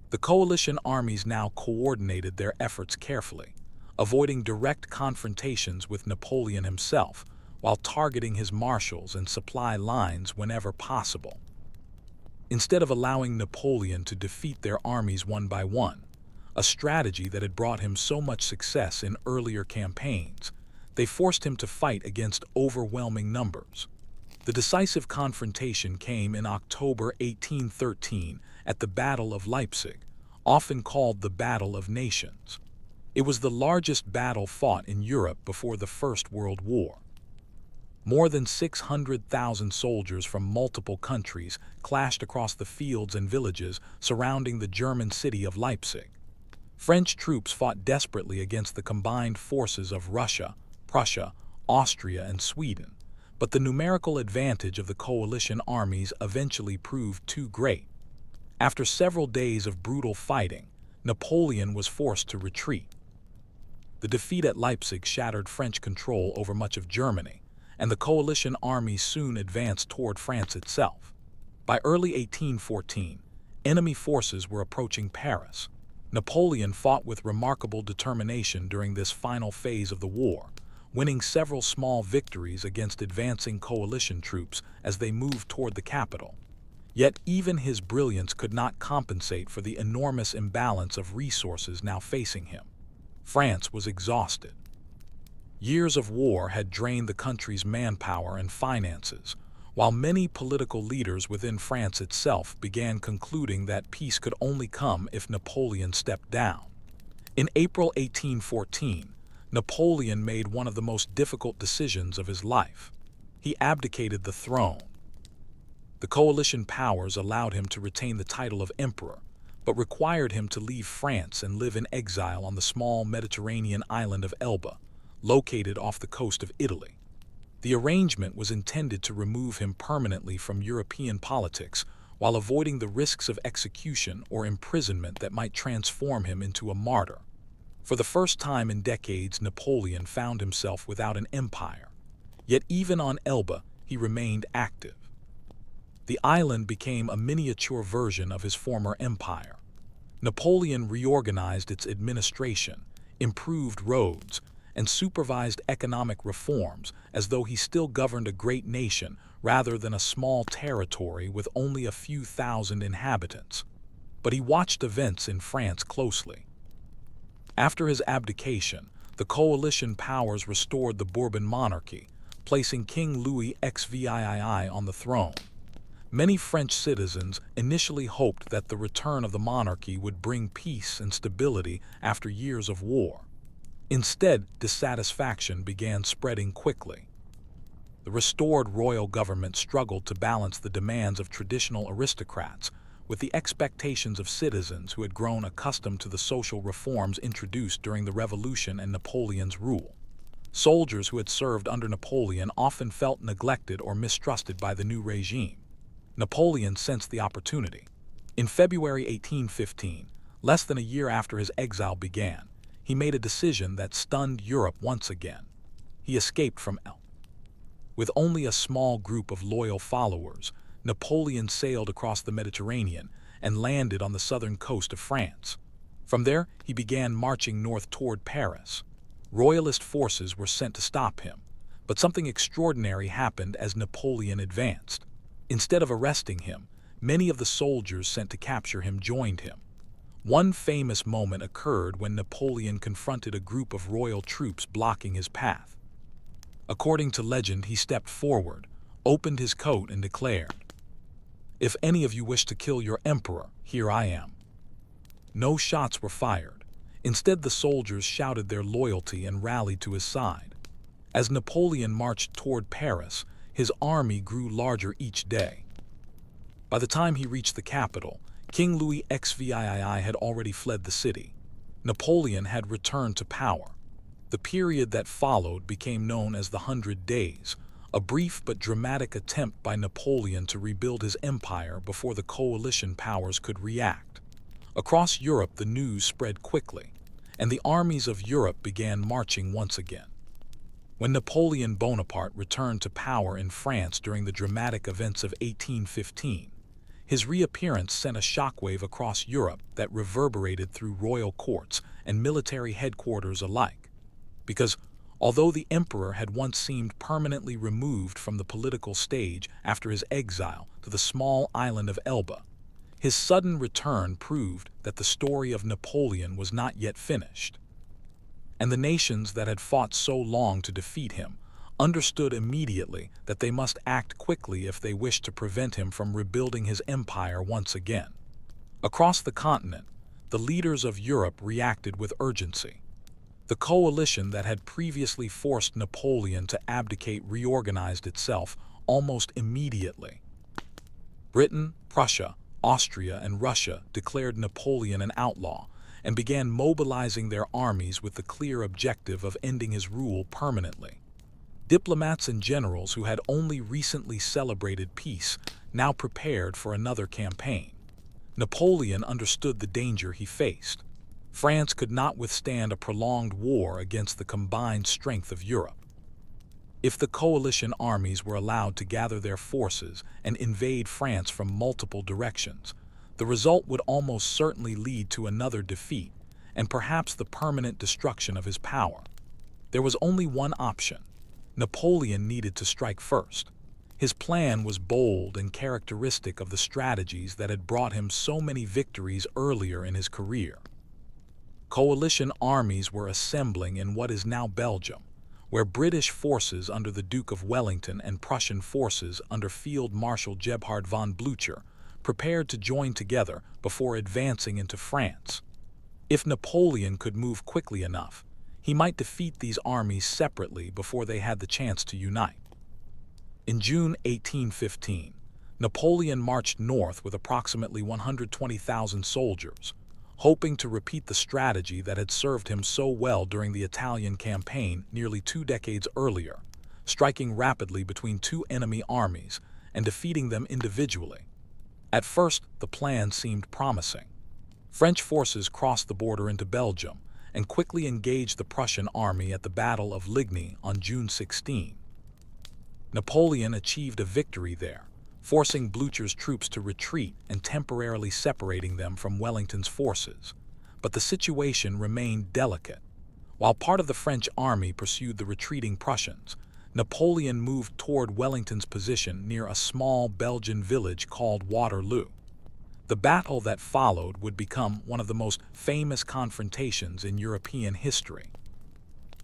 The coalition armies now coordinated their efforts carefully, avoiding direct confrontations with Napoleon himself, while targeting his marshals and supply lines whenever possible. Instead of allowing Napoleon to defeat their armies one by one, a strategy that had brought him so much success in earlier campaigns, they forced him to fight against overwhelming numbers. The decisive confrontation came in October 1813 at the Battle of Leipzig, often called the Battle of Nations. It was the largest battle fought in Europe before the First World War. More than 600,000 soldiers from multiple countries clashed across the fields and villages surrounding the German city of Leipzig. French troops fought desperately against the combined forces of Russia, Prussia, Austria, and Sweden, but the numerical advantage of the coalition armies eventually proved too great. After several days of brutal fighting, Napoleon was forced to retreat. The defeat at Leipzig shattered French control over much of Germany, and the coalition army soon advanced toward France itself. By early 1814, enemy forces were approaching Paris. Napoleon fought with remarkable determination during this final phase of the war, winning several small victories against advancing coalition troops as they moved toward the capital. Yet even his brilliance could not compensate for the enormous imbalance of resources now facing him. France was exhausted. Years of war had drained the country's manpower and finances, while many political leaders within France itself began concluding that peace could only come if Napoleon stepped down. In April 1814, Napoleon made one of the most difficult decisions of his life. He abdicated the throne. The coalition powers allowed him to retain the title of emperor, but required him to leave France and live in exile on the small Mediterranean island of Elba, located off the coast of Italy. The arrangement was intended to remove him permanently from European politics while avoiding the risks of execution or imprisonment that might transform him into a martyr. For the first time in decades, Napoleon found himself without an empire. Yet even on Elba, he remained active. The island became a miniature version of his former empire. Napoleon reorganized its administration, improved roads, and supervised economic reforms as though he still governed a great nation rather than a small territory with only a few thousand inhabitants. But he watched events in France closely. After his abdication, the coalition powers restored the Bourbon monarchy, placing King Louis XVII on the throne. Many French citizens initially hoped that the return of the monarchy would bring peace and stability after years of war. Instead, dissatisfaction began spreading quickly. The restored royal government struggled to balance the demands of traditional aristocrats with the expectations of citizens who had grown accustomed to the social reforms introduced during the Revolution and Napoleon's rule. Soldiers who had served under Napoleon often felt neglected or mistrusted by the new regime. Napoleon sensed the opportunity. In February 1815, less than a year after his exile began, he made a decision that stunned Europe once again. He escaped from Elba. With only a small group of loyal followers, Napoleon sailed across the Mediterranean and landed on the southern coast of France. From there, he began marching north toward Paris. Royalist forces were sent to stop him, but something extraordinary happened as Napoleon advanced. Instead of arresting him, many of the soldiers sent to capture him joined him. One famous moment occurred when Napoleon confronted a group of royal troops blocking his path. According to legend, he stepped forward, opened his coat, and declared, "If any of you wish to kill your emperor, here I am." No shots were fired. Instead, the soldiers shouted their loyalty and rallied to his side. As Napoleon marched toward Paris, his army grew larger each day. By the time he reached the capital, King Louis XVII had already fled the city. Napoleon had returned to power. The period that followed became known as the 100 Days, a brief but dramatic attempt by Napoleon to rebuild his empire before the coalition powers could react. Across Europe, the news spread quickly, and the armies of Europe began marching once again. When Napoleon Bonaparte returned to power in France during the dramatic events of 1815, his reappearance sent a shockwave across Europe that reverberated through royal courts and military headquarters alike. Because, although the emperor had once seemed permanently removed from the political stage after his exile to the small island of Elba, his sudden return proved that the story of Napoleon was not yet finished. And the nations that had fought so long to defeat him understood immediately that they must act quickly if they wished to prevent him from rebuilding his empire once again. Across the continent, the leaders of Europe reacted with urgency. The coalition that had previously forced Napoleon to abdicate reorganized itself almost immediately. Britain, Prussia, Austria, and Russia declared Napoleon an outlaw and began mobilizing their armies with the clear objective of ending his rule permanently. Diplomats and generals who had only recently celebrated peace now prepared for another campaign. Napoleon understood the danger he faced. France could not withstand a prolonged war against the combined strength of Europe. If the coalition armies were allowed to gather their forces and invade France from multiple directions, the result would almost certainly lead to another defeat and perhaps the permanent destruction of his power. There was only one option. Napoleon needed to strike first. His plan was bold and characteristic of the strategies that had brought him so many victories earlier in his career. Coalition armies were assembling in what is now Belgium, where British forces under the Duke of Wellington and Prussian forces under Field Marshal Gebhard von Blücher prepared to join together before advancing into France. If Napoleon could move quickly enough, he might defeat these armies separately before they had the chance to unite. In June 1815, Napoleon marched north with approximately 120,000 soldiers, hoping to repeat the strategy that had served him so well during the Italian campaign nearly 2 decades earlier, striking rapidly between two enemy armies and defeating them individually. At first, the plan seemed promising. French forces crossed the border into Belgium and quickly engaged the Prussian army at the Battle of Ligny on June 16. Napoleon achieved a victory there, forcing Blücher's troops to retreat and temporarily separating them from Wellington's forces. But the situation remained delicate. While part of the French army pursued the retreating Prussians, Napoleon moved toward Wellington's position near a small Belgian village called Waterloo. The battle that followed would become one of the most famous confrontations in European history.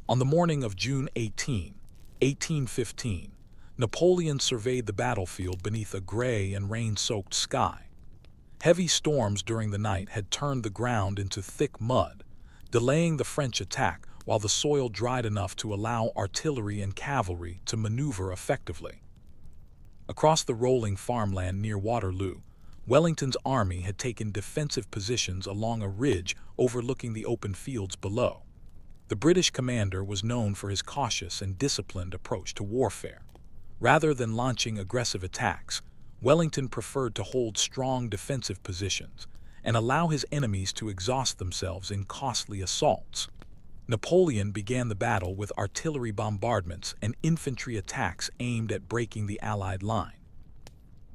On the morning of June 18, 1815, Napoleon surveyed the battlefield beneath a gray and rain-soaked sky. Heavy storms during the night had turned the ground into thick mud, delaying the French attack while the soil dried enough to allow artillery and cavalry to maneuver effectively. Across the rolling farmland near Waterloo, Wellington's army had taken defensive positions along a ridge overlooking the open fields below. The British commander was known for his cautious and disciplined approach to warfare. Rather than launching aggressive attacks, Wellington preferred to hold strong defensive positions and allow his enemies to exhaust themselves in costly assaults. Napoleon began the battle with artillery bombardments and infantry attacks aimed at breaking the Allied line.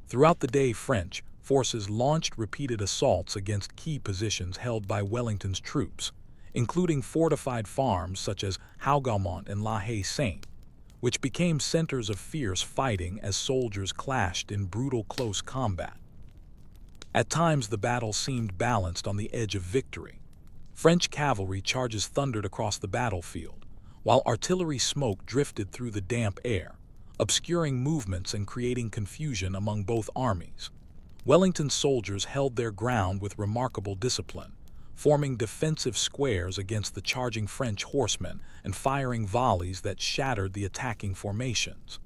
Throughout the day, French forces launched repeated assaults against key positions held by Wellington's troops, including fortified farms such as Hougoumont and La Haye-Sainte, which became centers of fierce fighting as soldiers clashed in brutal close combat. At times, the battle seemed balanced on the edge of victory. French cavalry charges thundered across the battlefield, while artillery smoke drifted through the damp air, obscuring movements and creating confusion among both armies. Wellington's soldiers held their ground with remarkable discipline, forming defensive squares against the charging French horsemen and firing volleys that shattered the attacking formations.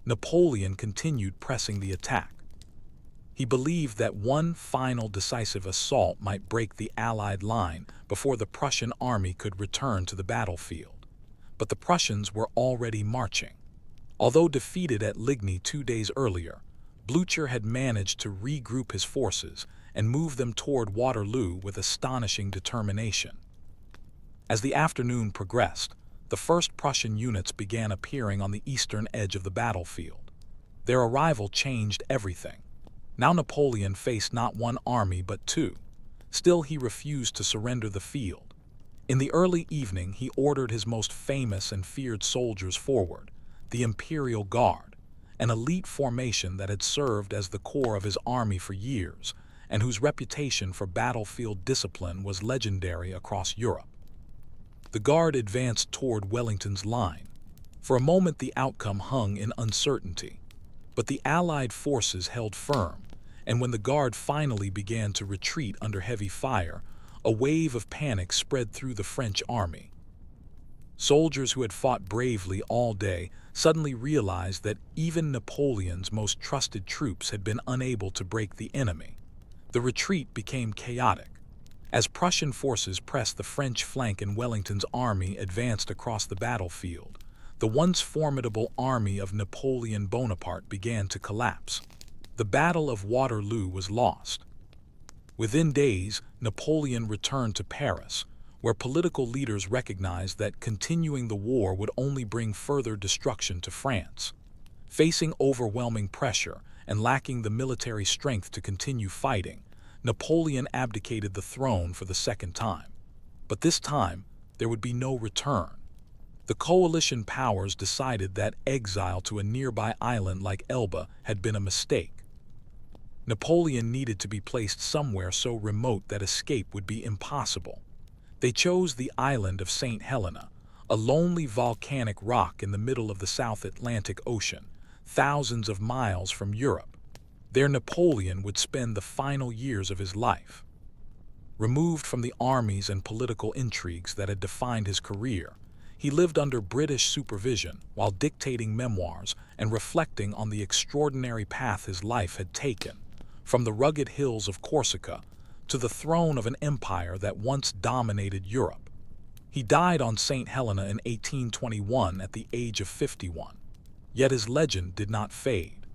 Napoleon continued pressing the attack. He believed that one final decisive assault might break the Allied line before the Prussian army could return to the battlefield. But the Prussians were already marching. Although defeated at Ligny 2 days earlier, Blücher had managed to regroup his forces and move them toward Waterloo with astonishing determination. As the afternoon progressed, the first Prussian units began appearing on the eastern edge of the battlefield. Their arrival changed everything. Now Napoleon faced not one army but two. Still, he refused to surrender the field. In the early evening, he ordered his most famous and feared soldiers forward, the Imperial Guard, an elite formation that had served as the core of his army for years, and whose reputation for battlefield discipline was legendary across Europe. The Guard advanced toward Wellington's line. For a moment, the outcome hung in uncertainty, but the Allied forces held firm, and when the Guard finally began to retreat under heavy fire, a wave of panic spread through the French army. Soldiers who had fought bravely all day suddenly realized that even Napoleon's most trusted troops had been unable to break the enemy. The retreat became chaotic. As Prussian forces pressed the French flank and Wellington's army advanced across the battlefield, the once formidable army of Napoleon Bonaparte began to collapse. The Battle of Waterloo was lost. Within days, Napoleon returned to Paris, where political leaders recognized that continuing the war would only bring further destruction to France. Facing overwhelming pressure and lacking the military strength to continue fighting, Napoleon abdicated the throne for the second time. But this time, there would be no return. The coalition powers decided that exile to a nearby island like Elba had been a mistake. Napoleon needed to be placed somewhere so remote that escape would be impossible. They chose the island of St. Helena, a lonely volcanic rock in the middle of the South Atlantic Ocean, thousands of miles from Europe. There Napoleon would spend the final years of his life. Removed from the armies and political intrigues that had defined his career, he lived under British supervision while dictating memoirs and reflecting on the extraordinary path his life had taken, from the rugged hills of Corsica to the throne of an empire that once dominated Europe. He died on St. Helena in 1821 at the age of 51. Yet his legend did not fade.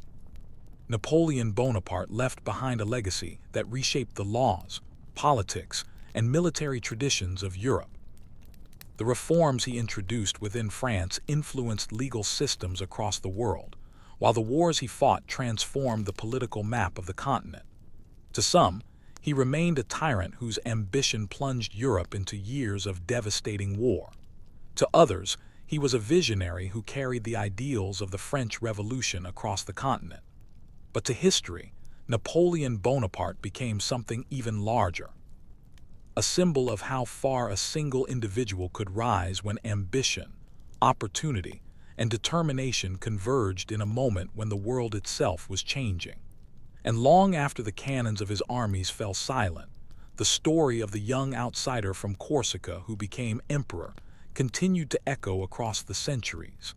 Napoleon Bonaparte left behind a legacy that reshaped the laws, politics, and military traditions of Europe. The reforms he introduced within France influenced legal systems across the world, while the wars he fought transformed the political map of the continent. To some, he remained a tyrant whose ambition plunged Europe into years of devastating war. To others, he was a visionary who carried the ideals of the French Revolution across the continent. But to history, Napoleon Bonaparte became something even larger. A symbol of how far a single individual could rise when ambition, opportunity, and determination converged in a moment when the world itself was changing. And long after the cannons of his armies fell silent, the story of the young outsider from Corsica who became emperor continued to echo across the centuries.